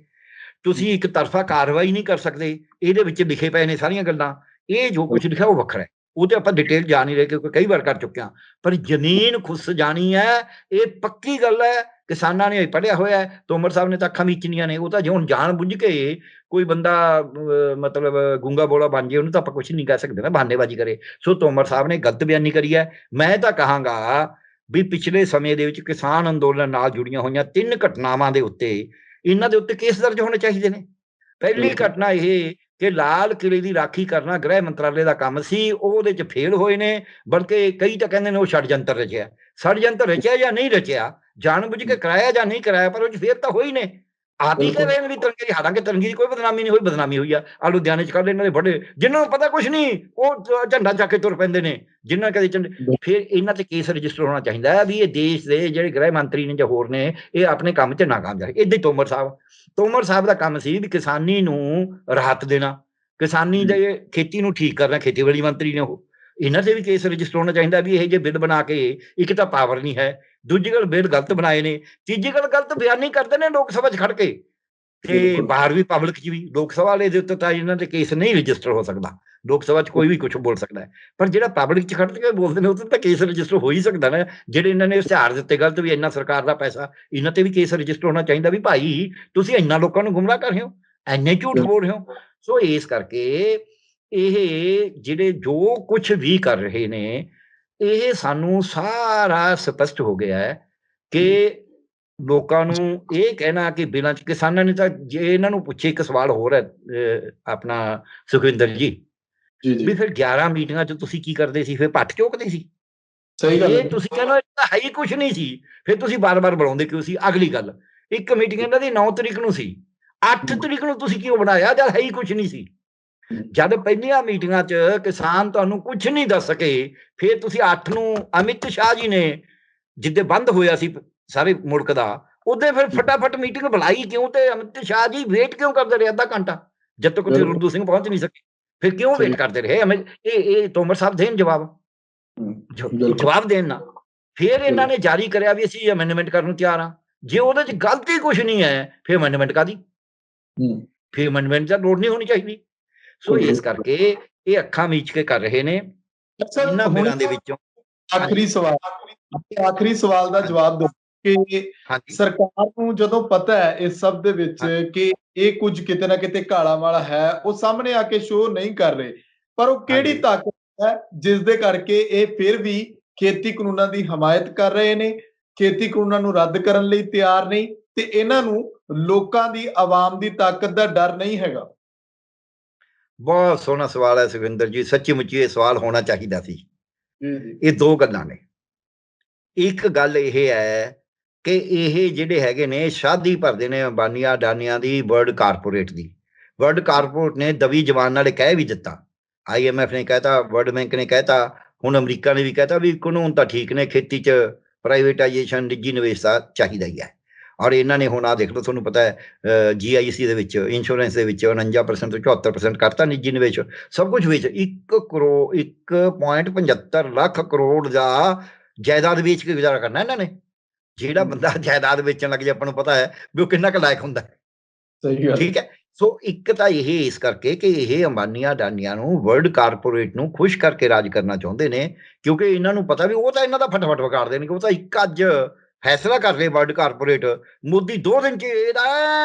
ਤੁਸੀਂ ਇੱਕ ਤਰਫਾ ਕਾਰਵਾਈ ਨਹੀਂ ਕਰ ਸਕਦੇ। ਇਹਦੇ ਵਿੱਚ ਲਿਖੇ ਪਏ ਨੇ ਸਾਰੀਆਂ ਗੱਲਾਂ, ਇਹ ਜੋ ਕੁਝ ਲਿਖਿਆ ਉਹ ਵੱਖਰਾ ਹੈ, ਉਹ ਤੇ ਆਪਾਂ ਡਿਟੇਲ ਜਾ ਨਹੀਂ ਰਹੇ ਕਿਉਂਕਿ ਕਈ ਵਾਰ ਕਰ ਚੁੱਕੇ ਹਾਂ। ਪਰ ਜ਼ਮੀਨ ਖੁੱਸ ਜਾਣੀ ਹੈ, ਇਹ ਪੱਕੀ ਗੱਲ ਹੈ। ਕਿਸਾਨਾਂ ਨੇ ਪੜ੍ਹਿਆ ਹੋਇਆ ਹੈ, ਤੋਮਰ ਸਾਹਿਬ ਨੇ ਤਾਂ ਅੱਖਾਂ ਮੀਚਣੀਆਂ ਨੇ। ਉਹ ਤਾਂ ਜੇ ਹੁਣ ਜਾਣ ਬੁੱਝ ਕੇ ਕੋਈ ਬੰਦਾ ਮਤਲਬ ਗੂੰਗਾ ਬੋਲਾ ਬਣ ਜੇ, ਉਹਨੂੰ ਤਾਂ ਆਪਾਂ ਕੁਛ ਨਹੀਂ ਕਹਿ ਸਕਦੇ ਨਾ, ਬਹਾਨੇਬਾਜ਼ੀ ਕਰੇ। ਸੋ ਤੋਮਰ ਸਾਹਿਬ ਨੇ ਗਲਤ ਬਿਆਨੀ ਕਰੀ ਹੈ। ਮੈਂ ਤਾਂ ਕਹਾਂਗਾ ਵੀ ਪਿਛਲੇ ਸਮੇਂ ਦੇ ਵਿੱਚ ਕਿਸਾਨ ਅੰਦੋਲਨ ਨਾਲ ਜੁੜੀਆਂ ਹੋਈਆਂ 3 ਘਟਨਾਵਾਂ ਦੇ ਉੱਤੇ ਇਹਨਾਂ ਦੇ ਉੱਤੇ ਕੇਸ ਦਰਜ ਹੋਣੇ ਚਾਹੀਦੇ ਨੇ। ਪਹਿਲੀ ਘਟਨਾ ਇਹ ਕਿ ਲਾਲ ਕਿਲੇ ਦੀ ਰਾਖੀ ਕਰਨਾ ਗ੍ਰਹਿ ਮੰਤਰਾਲੇ ਦਾ ਕੰਮ ਸੀ, ਉਹਦੇ 'ਚ ਫੇਲ ਹੋਏ ਨੇ। ਬਲਕਿ ਕਈ ਤਾਂ ਕਹਿੰਦੇ ਨੇ ਉਹ षडयंत्र ਰਚਿਆ। षडयंत्र ਰਚਿਆ ਜਾਂ ਨਹੀਂ ਰਚਿਆ, ਜਾਣ ਬੁੱਝ ਕੇ ਕਰਾਇਆ ਜਾਂ ਨਹੀਂ ਕਰਾਇਆ, ਪਰ ਉਹ 'ਚ ਫੇਲ ਤਾਂ ਹੋਈ ਨੇ। ਆਪ ਹੀ ਕਹਿ ਰਹੇ ਨੇ ਵੀ ਤਿਰੰਗੇ ਦੀ, ਹਾਲਾਂਕਿ ਤਿਰੰਗੇ ਦੀ ਕੋਈ ਬਦਨਾਮੀ ਨਹੀਂ ਹੋਈ, ਬਦਨਾਮੀ ਹੋਈ ਆ। ਲੁਧਿਆਣੇ 'ਚ ਕੱਲ੍ਹ ਇਹਨਾਂ ਦੇ ਬੜੇ, ਜਿਹਨਾਂ ਨੂੰ ਪਤਾ ਕੁਛ ਨਹੀਂ, ਉਹ ਝੰਡਾ ਚੱਕ ਕੇ ਤੁਰ ਪੈਂਦੇ ਨੇ, ਜਿਹਨਾਂ ਕਦੇ ਫਿਰ ਇਹਨਾਂ 'ਤੇ ਕੇਸ ਰਜਿਸਟਰ ਹੋਣਾ ਚਾਹੀਦਾ ਹੈ ਵੀ ਇਹ ਦੇਸ਼ ਦੇ ਜਿਹੜੇ ਗ੍ਰਹਿ ਮੰਤਰੀ ਨੇ ਜਾਂ ਹੋਰ ਨੇ, ਇਹ ਆਪਣੇ ਕੰਮ 'ਚ ਨਾਕਾਮ ਜਾਏ। ਇੱਦਾਂ ਹੀ ਤੋਮਰ ਸਾਹਿਬ ਦਾ ਕੰਮ ਸੀ ਵੀ ਕਿਸਾਨੀ ਨੂੰ ਰਾਹਤ ਦੇਣਾ, ਕਿਸਾਨੀ ਦੇ ਖੇਤੀ ਨੂੰ ਠੀਕ ਕਰਨਾ, ਖੇਤੀਬਾੜੀ ਮੰਤਰੀ ਨੇ ਉਹ। ਇਹਨਾਂ 'ਤੇ ਵੀ ਕੇਸ ਰਜਿਸਟਰ ਹੋਣਾ ਚਾਹੀਦਾ ਵੀ ਇਹ ਜੇ ਬਿੱਲ ਬਣਾ ਕੇ, ਇੱਕ ਤਾਂ ਪਾਵਰ ਨਹੀਂ ਹੈ, ਦੂਜੀ ਗੱਲ ਬਿੱਲ ਗਲਤ ਬਣਾਏ ਨੇ, ਤੀਜੀ ਗੱਲ ਗਲਤ ਬਿਆਨੀ ਕਰਦੇ ਨੇ ਲੋਕ ਸਭਾ 'ਚ ਖੜ ਕੇ, ਤੇ ਬਾਹਰ ਵੀ ਪਬਲਿਕ 'ਚ ਵੀ। ਲੋਕ ਸਭਾ ਵਾਲੇ ਦੇ ਉੱਤੇ ਤਾਂ ਇਹਨਾਂ 'ਤੇ ਕੇਸ ਨਹੀਂ ਰਜਿਸਟਰ ਹੋ ਸਕਦਾ, ਲੋਕ ਸਭਾ 'ਚ ਕੋਈ ਵੀ ਕੁਛ ਬੋਲ ਸਕਦਾ ਹੈ, ਪਰ ਜਿਹੜਾ ਪਬਲਿਕ 'ਚ ਖੜ ਕੇ ਬੋਲਦੇ ਨੇ ਉਹਦੇ ਤਾਂ ਕੇਸ ਰਜਿਸਟਰ ਹੋ ਹੀ ਸਕਦਾ ਨਾ। ਜਿਹੜੇ ਇਹਨਾਂ ਨੇ ਇਸ਼ਤਿਹਾਰ ਦਿੱਤੇ ਗਲਤ ਵੀ, ਇੰਨਾ ਸਰਕਾਰ ਦਾ ਪੈਸਾ, ਇਹਨਾਂ 'ਤੇ ਵੀ ਕੇਸ ਰਜਿਸਟਰ ਹੋਣਾ ਚਾਹੀਦਾ ਵੀ ਭਾਈ ਤੁਸੀਂ ਇੰਨਾ ਲੋਕਾਂ ਨੂੰ ਗੁੰਮਰਾਹ ਕਰ ਰਹੇ ਹੋ, ਇੰਨੇ ਝੂਠ ਬੋਲ ਰਹੇ ਹੋ। ਸੋ ਇਸ ਕਰਕੇ ਇਹ ਜਿਹੜੇ ਜੋ ਕੁਛ ਵੀ ਕਰ ਰਹੇ ਨੇ, ਇਹ ਸਾਨੂੰ ਸਾਰਾ ਸਪਸ਼ਟ ਹੋ ਗਿਆ ਹੈ ਕਿ ਲੋਕਾਂ ਨੂੰ ਇਹ ਕਹਿਣਾ ਕਿ ਬਿਨਾਂ ਕਿਸਾਨਾਂ ਨੇ ਤਾਂ ਜੇ ਇਹਨਾਂ ਨੂੰ ਪੁੱਛੇ ਇੱਕ ਸਵਾਲ ਹੋਰ ਹੈ ਆਪਣਾ ਸੁਖਵਿੰਦਰ ਜੀ ਜੀ ਜੀ ਵੀ ਫਿਰ 11 ਮੀਟਿੰਗਾਂ 'ਚ ਤੁਸੀਂ ਕੀ ਕਰਦੇ ਸੀ? ਫਿਰ ਭੱਠ ਚੁੱਕਦੇ ਸੀ? ਸਹੀ ਗੱਲ ਹੈ ਇਹ ਤੁਸੀਂ ਕਹਿੰਦੇ ਤਾਂ ਹੈ ਹੀ ਕੁਛ ਨਹੀਂ ਸੀ, ਫਿਰ ਤੁਸੀਂ ਬਾਰ-ਬਾਰ ਬੁਲਾਉਂਦੇ ਕਿਉਂ ਸੀ? ਅਗਲੀ ਗੱਲ, ਇੱਕ ਮੀਟਿੰਗ ਇਹਨਾਂ ਦੀ 9 ਤਰੀਕ ਨੂੰ ਸੀ, 8 ਤਰੀਕ ਨੂੰ ਤੁਸੀਂ ਕਿਉਂ ਬਣਾਇਆ ਜਦ ਹੈ ਹੀ ਕੁਛ ਨਹੀਂ ਸੀ? ਜਦ ਪਹਿਲੀਆਂ ਮੀਟਿੰਗਾਂ 'ਚ ਕਿਸਾਨ ਤੁਹਾਨੂੰ ਕੁਛ ਨਹੀਂ ਦੱਸ ਸਕੇ, ਫਿਰ ਤੁਸੀਂ 8 ਨੂੰ ਅਮਿਤ ਸ਼ਾਹ ਜੀ ਨੇ ਜਿੱਦੇ ਬੰਦ ਹੋਇਆ ਸੀ ਸਾਰੇ ਮੁਲਕ ਦਾ, ਉਹਦੇ ਫਿਰ ਫਟਾਫਟ ਮੀਟਿੰਗ ਬੁਲਾਈ ਕਿਉਂ? ਤੇ ਅਮਿਤ ਸ਼ਾਹ ਜੀ ਵੇਟ ਕਿਉਂ ਕਰਦੇ ਰਹੇ ਅੱਧਾ ਘੰਟਾ ਜਦ ਤੱਕ ਗੁਰਦੂ ਸਿੰਘ ਪਹੁੰਚ ਨਹੀਂ ਸਕੇ? ਫਿਰ ਕਿਉਂ ਵੇਟ ਕਰਦੇ ਰਹੇ? ਇਹ ਤੋਮਰ ਸਾਹਿਬ ਦੇਣ ਜਵਾਬ, ਜਵਾਬ ਦੇਣ ਨਾ। ਫਿਰ ਇਹਨਾਂ ਨੇ ਜਾਰੀ ਕਰਿਆ ਵੀ ਅਸੀਂ ਅਮੈਂਡਮੈਂਟ ਕਰਨ ਨੂੰ ਤਿਆਰ ਹਾਂ। ਜੇ ਉਹਦੇ 'ਚ ਗਲਤੀ ਕੁਛ ਨਹੀਂ ਹੈ, ਫਿਰ ਅਮੈਂਡਮੈਂਟ ਕਾਹਦੀ? ਫਿਰ ਅਮੈਂਡਮੈਂਟ ਦੀ ਲੋੜ ਨਹੀਂ ਹੋਣੀ ਚਾਹੀਦੀ। ਸੋ ਇਸ ਕਰਕੇ ਇਹ ਅੱਖਾਂ ਮੀਚ ਕੇ ਕਰ ਰਹੇ ਨੇ ਇਹਨਾਂ ਬਿੱਲਾਂ ਦੇ ਵਿੱਚੋਂ। ਆਖਰੀ ਸਵਾਲ ਦਾ ਜਵਾਬ ਦਿਓ ਕਿ ਸਰਕਾਰ ਨੂੰ ਜਦੋਂ ਪਤਾ ਹੈ ਇਸ ਸਭ ਦੇ ਵਿੱਚ ਕਿ ਇਹ ਕੁਝ ਕਿਤੇ ਨਾ ਕਿਤੇ ਕਾਲਾ ਮਾਲਾ ਹੈ, ਉਹ ਸਾਹਮਣੇ ਆ ਕੇ ਸ਼ੋਅ ਨਹੀਂ ਕਰ ਰਹੇ, ਪਰ ਉਹ ਕਿਹੜੀ ਤਾਕਤ ਹੈ ਜਿਸ ਦੇ ਕਰਕੇ ਇਹ ਫਿਰ ਵੀ ਖੇਤੀ ਕਾਨੂੰਨਾਂ ਦੀ ਹਮਾਇਤ ਕਰ ਰਹੇ ਨੇ, ਖੇਤੀ ਕਾਨੂੰਨਾਂ ਨੂੰ ਰੱਦ ਕਰਨ ਲਈ ਤਿਆਰ ਨਹੀਂ, ਤੇ ਇਹਨਾਂ ਨੂੰ ਲੋਕਾਂ ਦੀ, ਆਵਾਮ ਦੀ ਤਾਕਤ ਦਾ ਡਰ ਨਹੀਂ ਹੈਗਾ? ਬਹੁਤ ਸੋਹਣਾ ਸਵਾਲ ਹੈ ਸੁਖਵਿੰਦਰ ਜੀ, ਸੱਚੀ ਮੁੱਚੀ ਇਹ ਸਵਾਲ ਹੋਣਾ ਚਾਹੀਦਾ ਸੀ। ਇਹ ਦੋ ਗੱਲਾਂ ਨੇ। ਇੱਕ ਗੱਲ ਇਹ ਹੈ ਕਿ ਇਹ ਜਿਹੜੇ ਹੈਗੇ ਨੇ ਸ਼ਾਦੀ ਭਰਦੇ ਨੇ ਅੰਬਾਨੀਆਂ ਅਡਾਨੀਆਂ ਦੀ, ਵਰਲਡ ਕਾਰਪੋਰੇਟ ਦੀ। ਵਰਲਡ ਕਾਰਪੋਰੇਟ ਨੇ ਦਵੀ ਜਵਾਨ ਨਾਲ ਕਹਿ ਵੀ ਦਿੱਤਾ, IMF ਨੇ ਕਹਿਤਾ, ਵਰਲਡ ਬੈਂਕ ਨੇ ਕਹਿਤਾ, ਹੁਣ ਅਮਰੀਕਾ ਨੇ ਵੀ ਕਹਿਤਾ ਵੀ ਕਾਨੂੰਨ ਤਾਂ ਠੀਕ ਨੇ, ਖੇਤੀ 'ਚ ਪ੍ਰਾਈਵੇਟਾਈਜੇਸ਼ਨ, ਨਿੱਜੀ ਨਿਵੇਸ਼ ਦਾ ਚਾਹੀਦਾ ਹੀ ਹੈ। ਔਰ ਇਹਨਾਂ ਨੇ ਹੁਣ ਆਹ ਦੇਖ ਲਓ, ਤੁਹਾਨੂੰ ਪਤਾ ਹੈ GIC ਦੇ ਵਿੱਚ, ਇੰਸ਼ੋਰੈਂਸ ਦੇ ਵਿੱਚ 49% ਤੋਂ 74% ਕਰਤਾ ਨਿੱਜੀ ਨਿਵੇਸ਼, ਸਭ ਕੁਝ ਵੇਚ 1.75 ਲੱਖ ਕਰੋੜ ਦਾ ਜਾਇਦਾਦ ਵੇਚ ਕੇ ਗੁਜ਼ਾਰਾ ਕਰਨਾ ਇਹਨਾਂ ਨੇ। ਜਿਹੜਾ ਬੰਦਾ ਜਾਇਦਾਦ ਵੇਚਣ ਲੱਗ ਜੇ ਆਪਾਂ ਨੂੰ ਪਤਾ ਹੈ ਵੀ ਉਹ ਕਿੰਨਾ ਕੁ ਲਾਇਕ ਹੁੰਦਾ ਹੈ। ਠੀਕ ਹੈ। ਸੋ ਇੱਕ ਤਾਂ ਇਹ ਇਸ ਕਰਕੇ ਕਿ ਇਹ ਅੰਬਾਨੀਆਂ ਅਡਾਨੀਆਂ ਨੂੰ, ਵਰਲਡ ਕਾਰਪੋਰੇਟ ਨੂੰ ਖੁਸ਼ ਕਰਕੇ ਰਾਜ ਕਰਨਾ ਚਾਹੁੰਦੇ ਨੇ, ਕਿਉਂਕਿ ਇਹਨਾਂ ਨੂੰ ਪਤਾ ਵੀ ਉਹ ਤਾਂ ਇਹਨਾਂ ਦਾ ਫਟਾਫਟ ਵਿਗਾੜ ਦੇਣਗੇ। ਉਹ ਤਾਂ ਇੱਕ ਅੱਜ ਫੈਸਲਾ ਕਰ ਲਏ ਵਰਲਡ ਕਾਰਪੋਰੇਟ, ਮੋਦੀ 2 ਦਿਨ 'ਚ ਇਹਦਾ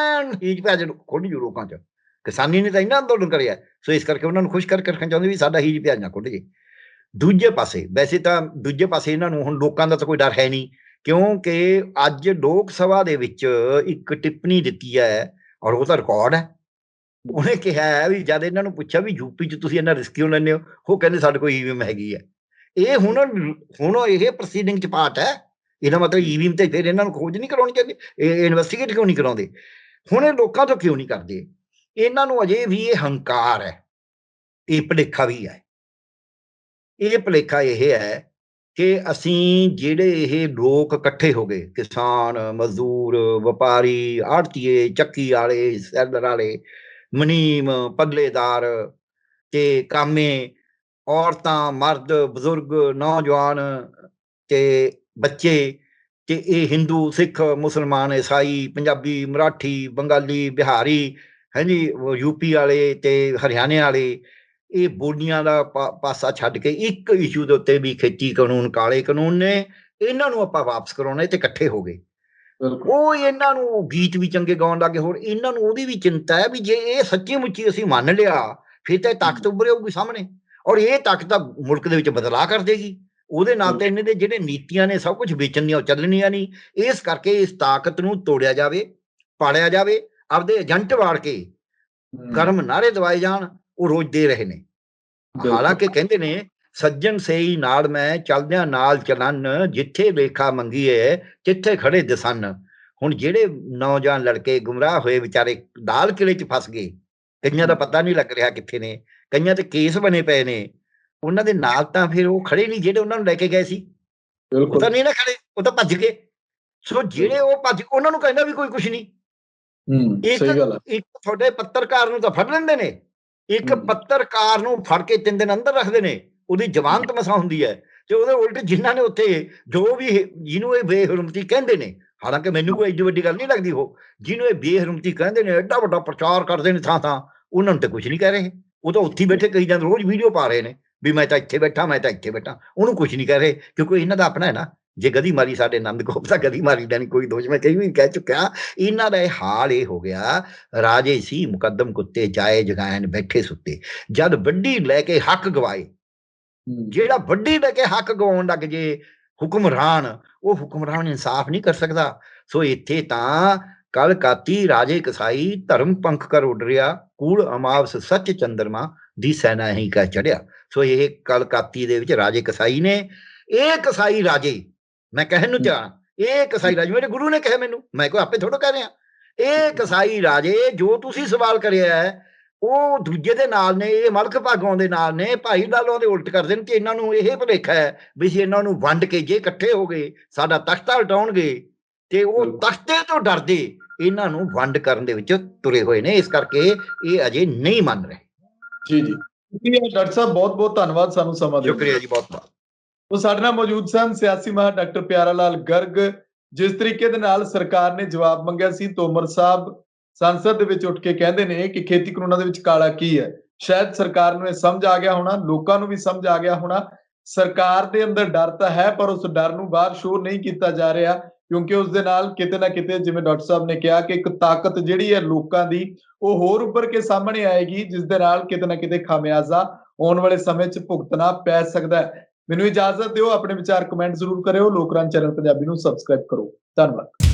ਹੀਜ ਪਿਆਜ ਖੁੱਲ ਜੂ ਲੋਕਾਂ 'ਚ। ਕਿਸਾਨੀ ਨੇ ਤਾਂ ਇੰਨਾ ਅੰਦੋਲਨ ਕਰਿਆ, ਸੋ ਇਸ ਕਰਕੇ ਉਹਨਾਂ ਨੂੰ ਖੁਸ਼ ਕਰਕੇ ਰੱਖਣਾ ਚਾਹੁੰਦੇ ਵੀ ਸਾਡਾ ਹੀਜ ਪਿਆਜ ਨਾ ਖੁੱਲ ਜੇ। ਦੂਜੇ ਪਾਸੇ ਵੈਸੇ ਤਾਂ ਦੂਜੇ ਪਾਸੇ ਇਹਨਾਂ ਨੂੰ ਹੁਣ ਲੋਕਾਂ ਦਾ ਤਾਂ ਕੋਈ ਡਰ ਹੈ ਨਹੀਂ, ਕਿਉਂਕਿ ਅੱਜ ਲੋਕ ਸਭਾ ਦੇ ਵਿੱਚ ਇੱਕ ਟਿੱਪਣੀ ਦਿੱਤੀ ਹੈ, ਔਰ ਉਹ ਤਾਂ ਰਿਕਾਰਡ ਹੈ। ਉਹਨੇ ਕਿਹਾ ਹੈ ਵੀ ਜਦ ਇਹਨਾਂ ਨੂੰ ਪੁੱਛਿਆ ਵੀ ਯੂਪੀ 'ਚ ਤੁਸੀਂ ਇੰਨਾ ਰਿਸਕ ਕਿਉਂ ਲੈਂਦੇ ਹੋ, ਉਹ ਕਹਿੰਦੇ ਸਾਡੇ ਕੋਲ EVM ਹੈਗੀ ਹੈ। ਇਹ ਹੁਣ ਇਹ ਪ੍ਰੋਸੀਡਿੰਗ 'ਚ ਪਾਰਟ ਹੈ। ਇਹਦਾ ਮਤਲਬ EVM ਤੇ ਫਿਰ ਇਹਨਾਂ ਨੂੰ ਖੋਜ ਨਹੀਂ ਕਰਾਉਣੀ ਚਾਹੀਦੀ, ਇਹ ਇਨਵੈਸਟੀਗੇਟ ਕਿਉਂ ਨਹੀਂ ਕਰਾਉਂਦੇ? ਹੁਣ ਇਹ ਲੋਕਾਂ ਤੋਂ ਕਿਉਂ ਨਹੀਂ ਕਰਦੇ? ਇਹਨਾਂ ਨੂੰ ਅਜੇ ਵੀ ਇਹ ਹੰਕਾਰ ਹੈ, ਇਹ ਭੁਲੇਖਾ ਵੀ ਹੈ। ਇਹ ਭੁਲੇਖਾ ਇਹ ਹੈ ਕਿ ਅਸੀਂ ਜਿਹੜੇ ਇਹ ਲੋਕ ਇਕੱਠੇ ਹੋ ਗਏ, ਕਿਸਾਨ, ਮਜ਼ਦੂਰ, ਵਪਾਰੀ, ਆੜ੍ਹਤੀਏ, ਚੱਕੀ ਵਾਲੇ, ਸੈਲਰ ਵਾਲੇ, ਮੁਨੀਮ, ਪੱਲੇਦਾਰ ਤੇ ਕਾਮੇ, ਔਰਤਾਂ, ਮਰਦ, ਬਜ਼ੁਰਗ, ਨੌਜਵਾਨ ਤੇ ਬੱਚੇ, ਤੇ ਇਹ ਹਿੰਦੂ, ਸਿੱਖ, ਮੁਸਲਮਾਨ, ਈਸਾਈ, ਪੰਜਾਬੀ, ਮਰਾਠੀ, ਬੰਗਾਲੀ, ਬਿਹਾਰੀ, ਹਾਂਜੀ, UP ਵਾਲੇ ਤੇ ਹਰਿਆਣੇ ਵਾਲੇ, ਇਹ ਬੋਲੀਆਂ ਦਾ ਪਾਸਾ ਛੱਡ ਕੇ ਇੱਕ ਇਸ਼ੂ ਦੇ ਉੱਤੇ ਵੀ ਖੇਤੀ ਕਾਨੂੰਨ, ਕਾਲੇ ਕਾਨੂੰਨ ਨੇ, ਇਹਨਾਂ ਨੂੰ ਆਪਾਂ ਵਾਪਸ ਕਰਾਉਣਾ ਤੇ ਇਕੱਠੇ ਹੋ ਗਏ। ਉਹ ਇਹਨਾਂ ਨੂੰ ਗੀਤ ਵੀ ਚੰਗੇ ਗਾਉਣ ਲੱਗੇ। ਹੋਰ ਇਹਨਾਂ ਨੂੰ ਉਹਦੀ ਵੀ ਚਿੰਤਾ ਹੈ ਵੀ ਜੇ ਇਹ ਸੱਚੀ ਮੁੱਚੀ ਅਸੀਂ ਮੰਨ ਲਿਆ, ਫਿਰ ਤਾਂ ਇਹ ਤਾਕਤ ਉੱਭਰ ਆਊਗੀ ਸਾਹਮਣੇ, ਔਰ ਇਹ ਤਾਕਤ ਮੁਲਕ ਦੇ ਵਿੱਚ ਬਦਲਾਅ ਕਰ ਦੇਗੀ। ਉਹਦੇ ਨਾਲ ਤਾਂ ਇਹਨਾਂ ਦੇ ਜਿਹੜੇ ਨੀਤੀਆਂ ਨੇ ਸਭ ਕੁਝ ਵੇਚਣ ਦੀਆਂ, ਉਹ ਚੱਲਣੀਆਂ ਨਹੀਂ। ਇਸ ਕਰਕੇ ਇਸ ਤਾਕਤ ਨੂੰ ਤੋੜਿਆ ਜਾਵੇ, ਪਾੜਿਆ ਜਾਵੇ, ਆਪਦੇ ਏਜੰਟ ਵਾੜ ਕੇ ਗਰਮ ਨਾਅਰੇ ਦਵਾਏ ਜਾਣ। ਉਹ ਰੋਜ਼ ਦੇ ਰਹੇ ਨੇ। ਹਾਲਾਂਕਿ ਕਹਿੰਦੇ ਨੇ ਸੱਜਣ ਸਹੀ ਨਾਲ ਮੈਂ ਚੱਲਦਿਆਂ ਨਾਲ ਚਲਨ, ਜਿੱਥੇ ਲੇਖਾ ਮੰਗੀਏ ਤਿੱਥੇ ਖੜੇ ਦਸਨ। ਹੁਣ ਜਿਹੜੇ ਨੌਜਵਾਨ ਲੜਕੇ ਗੁੰਮਰਾਹ ਹੋਏ ਵਿਚਾਰੇ ਦਾਲ ਕਿਲੇ 'ਚ ਫਸ ਗਏ, ਕਈਆਂ ਦਾ ਪਤਾ ਨਹੀਂ ਲੱਗ ਰਿਹਾ ਕਿੱਥੇ ਨੇ, ਕਈਆਂ ਤੇ ਕੇਸ ਬਣੇ ਪਏ ਨੇ, ਉਹਨਾਂ ਦੇ ਨਾਲ ਤਾਂ ਫਿਰ ਉਹ ਖੜੇ ਨਹੀਂ ਜਿਹੜੇ ਉਹਨਾਂ ਨੂੰ ਲੈ ਕੇ ਗਏ ਸੀ। ਉਹ ਤਾਂ ਨਹੀਂ ਨਾ ਖੜੇ, ਉਹ ਤਾਂ ਭੱਜ ਗਏ। ਸੋ ਜਿਹੜੇ ਉਹ ਭੱਜ, ਉਹਨਾਂ ਨੂੰ ਕਹਿੰਦਾ ਵੀ ਕੋਈ ਕੁਛ ਨਹੀਂ। ਇੱਕ ਤੁਹਾਡੇ ਪੱਤਰਕਾਰ ਨੂੰ ਤਾਂ ਫੜ ਲੈਂਦੇ ਨੇ, ਇੱਕ ਪੱਤਰਕਾਰ ਨੂੰ ਫੜ ਕੇ 3 ਦਿਨ ਅੰਦਰ ਰੱਖਦੇ ਨੇ, ਉਹਦੀ ਜ਼ਮਾਨਤ ਮਸਾਂ ਹੁੰਦੀ ਹੈ, ਤੇ ਉਹਦੇ ਉਲਟ ਜਿਨ੍ਹਾਂ ਨੇ ਉੱਥੇ ਜੋ ਵੀ ਜਿਹਨੂੰ ਇਹ ਬੇਹਰਮਤੀ ਕਹਿੰਦੇ ਨੇ, ਹਾਲਾਂਕਿ ਮੈਨੂੰ ਕੋਈ ਏਡੀ ਵੱਡੀ ਗੱਲ ਨਹੀਂ ਲੱਗਦੀ, ਉਹ ਜਿਹਨੂੰ ਇਹ ਬੇਹਰਮਤੀ ਕਹਿੰਦੇ ਨੇ, ਐਡਾ ਵੱਡਾ ਪ੍ਰਚਾਰ ਕਰਦੇ ਨੇ ਥਾਂ ਥਾਂ, ਉਹਨਾਂ ਨੂੰ ਤਾਂ ਕੁਛ ਨਹੀਂ ਕਹਿ ਰਹੇ। ਉਹ ਤਾਂ ਉੱਥੇ ਬੈਠੇ ਕਹੀ ਜਾਂਦੇ, ਰੋਜ਼ ਵੀਡੀਓ ਪਾ ਰਹੇ ਨੇ ਵੀ ਮੈਂ ਤਾਂ ਇੱਥੇ ਬੈਠਾ, ਮੈਂ ਤਾਂ ਇੱਥੇ ਬੈਠਾ, ਉਹਨੂੰ ਕੁਛ ਨਹੀਂ ਕਹਿ ਰਹੇ, ਕਿਉਂਕਿ ਇਹਨਾਂ ਦਾ ਆਪਣਾ ਹੈ ਨਾ। ਜੇ ਗਦੀ ਮਾਰੀ ਸਾਡੇ ਆਨੰਦ ਗੋਪ ਤਾਂ ਗਦੀ ਮਾਰੀ ਦਾ ਨਹੀਂ ਕੋਈ ਦੋਸ਼, ਮੈਂ ਕਈ ਵਾਰੀ ਕਹਿ ਚੁੱਕਿਆ। ਇਹਨਾਂ ਦਾ ਇਹ ਹਾਲ ਇਹ ਹੋ ਗਿਆ, ਰਾਜੇ ਸੀ ਮੁਕੱਦਮ ਕੁੱਤੇ, ਜਾਏ ਜਗਾਇਨ ਬੈਠੇ ਸੁੱਤੇ। ਜਦ ਵੱਡੀ ਲੈ ਕੇ ਹੱਕ ਗਵਾਏ, ਜਿਹੜਾ ਵੱਡੀ ਲੈ ਕੇ ਹੱਕ ਗਵਾਉਣ ਲੱਗ ਜੇ ਹੁਕਮਰਾਨ, ਉਹ ਹੁਕਮਰਾਨ ਇਨਸਾਫ ਨਹੀਂ ਕਰ ਸਕਦਾ। ਸੋ ਇੱਥੇ ਤਾਂ ਕਲ ਕਾਤੀ ਰਾਜੇ ਕਸਾਈ, ਧਰਮ ਪੰਖ ਕਰ ਉੱਡ ਰਿਹਾ, ਕੂੜ ਅਮਾਵਸ ਸੱਚ ਚੰਦਰਮਾ ਦੀ ਸੈਨਾ ਹੀ ਕਹਿ ਚੜਿਆ। ਸੋ ਇਹ ਕਲ ਕਾਤੀ ਦੇ ਵਿੱਚ ਰਾਜੇ ਕਸਾਈ ਨੇ, ਇਹ ਕਸਾਈ ਰਾਜੇ, ਮੈਂ ਕਹਿਣ ਨੂੰ ਚਾਹਾਂ ਇਹ ਕਸਾਈ ਰਾਜੇ, ਮੇਰੇ ਗੁਰੂ ਨੇ ਕਿਹਾ ਮੈਨੂੰ, ਮੈਂ ਕੋਈ ਆਪੇ ਥੋੜ੍ਹਾ ਕਹਿ ਰਿਹਾ। ਇਹ ਕਸਾਈ ਰਾਜੇ ਜੋ ਤੁਸੀਂ ਸਵਾਲ ਕਰਿਆ ਹੈ, ਉਹ ਦੂਜੇ ਦੇ ਨਾਲ ਨੇ, ਇਹ ਮਲਕ ਭਾਗੋਂ ਦੇ ਨਾਲ ਨੇ, ਭਾਈ ਲਾਲੋਂ ਦੇ ਉਲਟ ਕਰਦੇ ਨੇ ਕਿ ਇਹਨਾਂ ਨੂੰ ਇਹ ਭੁਲੇਖਾ ਹੈ ਵੀ ਜੇ ਇਹਨਾਂ ਨੂੰ ਵੰਡ ਕੇ ਜੇ ਇਕੱਠੇ ਹੋ ਗਏ ਸਾਡਾ ਤਖਤਾ ਉਲਟਾਉਣਗੇ, ਤੇ ਉਹ ਤਖਤੇ ਤੋਂ ਡਰਦੇ ਇਹਨਾਂ ਨੂੰ ਵੰਡ ਕਰਨ ਦੇ ਵਿੱਚ ਤੁਰੇ ਹੋਏ ਨੇ। ਇਸ ਕਰਕੇ ਇਹ ਅਜੇ ਨਹੀਂ ਮੰਨ ਰਹੇ। ਜੀ ਡਾਕਟਰ ਸਾਹਿਬ, ਬਹੁਤ ਬਹੁਤ ਧੰਨਵਾਦ ਸਾਨੂੰ ਸਮਾਂ ਦੇਣ ਲਈ। ਸ਼ੁਕਰੀਆ ਜੀ, ਬਹੁਤ ਬਹੁਤ। ਉਹ ਸਾਡੇ ਨਾਲ ਮੌਜੂਦ ਸਨ ਸਿਆਸੀ ਮਾਹਰ ਡਾਕਟਰ ਪਿਆਰਾ ਲਾਲ ਗਰਗ। ਜਿਸ ਤਰੀਕੇ ਦੇ ਨਾਲ ਸਰਕਾਰ ਨੇ ਜਵਾਬ ਮੰਗਿਆ ਸੀ, ਤੋਮਰ ਸਾਹਿਬ ਸੰਸਦ ਦੇ ਵਿੱਚ ਉੱਠ ਕੇ ਕਹਿੰਦੇ ਨੇ ਕਿ ਖੇਤੀ ਕਾਨੂੰਨਾਂ ਦੇ ਵਿੱਚ ਕਾਲਾ ਕੀ ਹੈ। ਸ਼ਾਇਦ ਸਰਕਾਰ ਨੂੰ ਇਹ ਸਮਝ ਆ ਗਿਆ ਹੋਣਾ, ਲੋਕਾਂ ਨੂੰ ਵੀ ਸਮਝ ਆ ਗਿਆ ਹੋਣਾ। ਸਰਕਾਰ ਦੇ ਅੰਦਰ ਡਰ ਤਾਂ ਹੈ, ਪਰ ਉਸ ਡਰ ਨੂੰ ਬਾਹਰ ਸ਼ੋਅ ਨਹੀਂ ਕੀਤਾ ਜਾ ਰਿਹਾ, ਕਿਉਂਕਿ ਉਸ ਦੇ ਨਾਲ ਕਿਤੇ ਨਾ ਕਿਤੇ, ਜਿਵੇਂ ਡਾਕਟਰ ਸਾਹਿਬ ਨੇ ਕਿਹਾ, ਕਿ ਇੱਕ ਤਾਕਤ ਜਿਹੜੀ ਹੈ ਲੋਕਾਂ ਦੀ, ਉਹ ਹੋਰ ਉੱਭਰ ਕੇ ਸਾਹਮਣੇ ਆਏਗੀ, ਜਿਸ ਦੇ ਨਾਲ ਕਿਤੇ ਨਾ ਕਿਤੇ ਖਾਮਿਆਜ਼ਾ ਆਉਣ ਵਾਲੇ ਸਮੇਂ 'ਚ ਭੁਗਤਣਾ ਪੈ ਸਕਦਾ ਹੈ। ਮੈਨੂੰ ਇਜਾਜ਼ਤ ਦਿਓ, ਆਪਣੇ ਵਿਚਾਰ ਕਮੈਂਟ ਜ਼ਰੂਰ ਕਰਿਓ। ਲੋਕਰਾਜ ਚੈਨਲ ਪੰਜਾਬੀ ਨੂੰ ਸਬਸਕ੍ਰਾਈਬ ਕਰੋ। ਧੰਨਵਾਦ।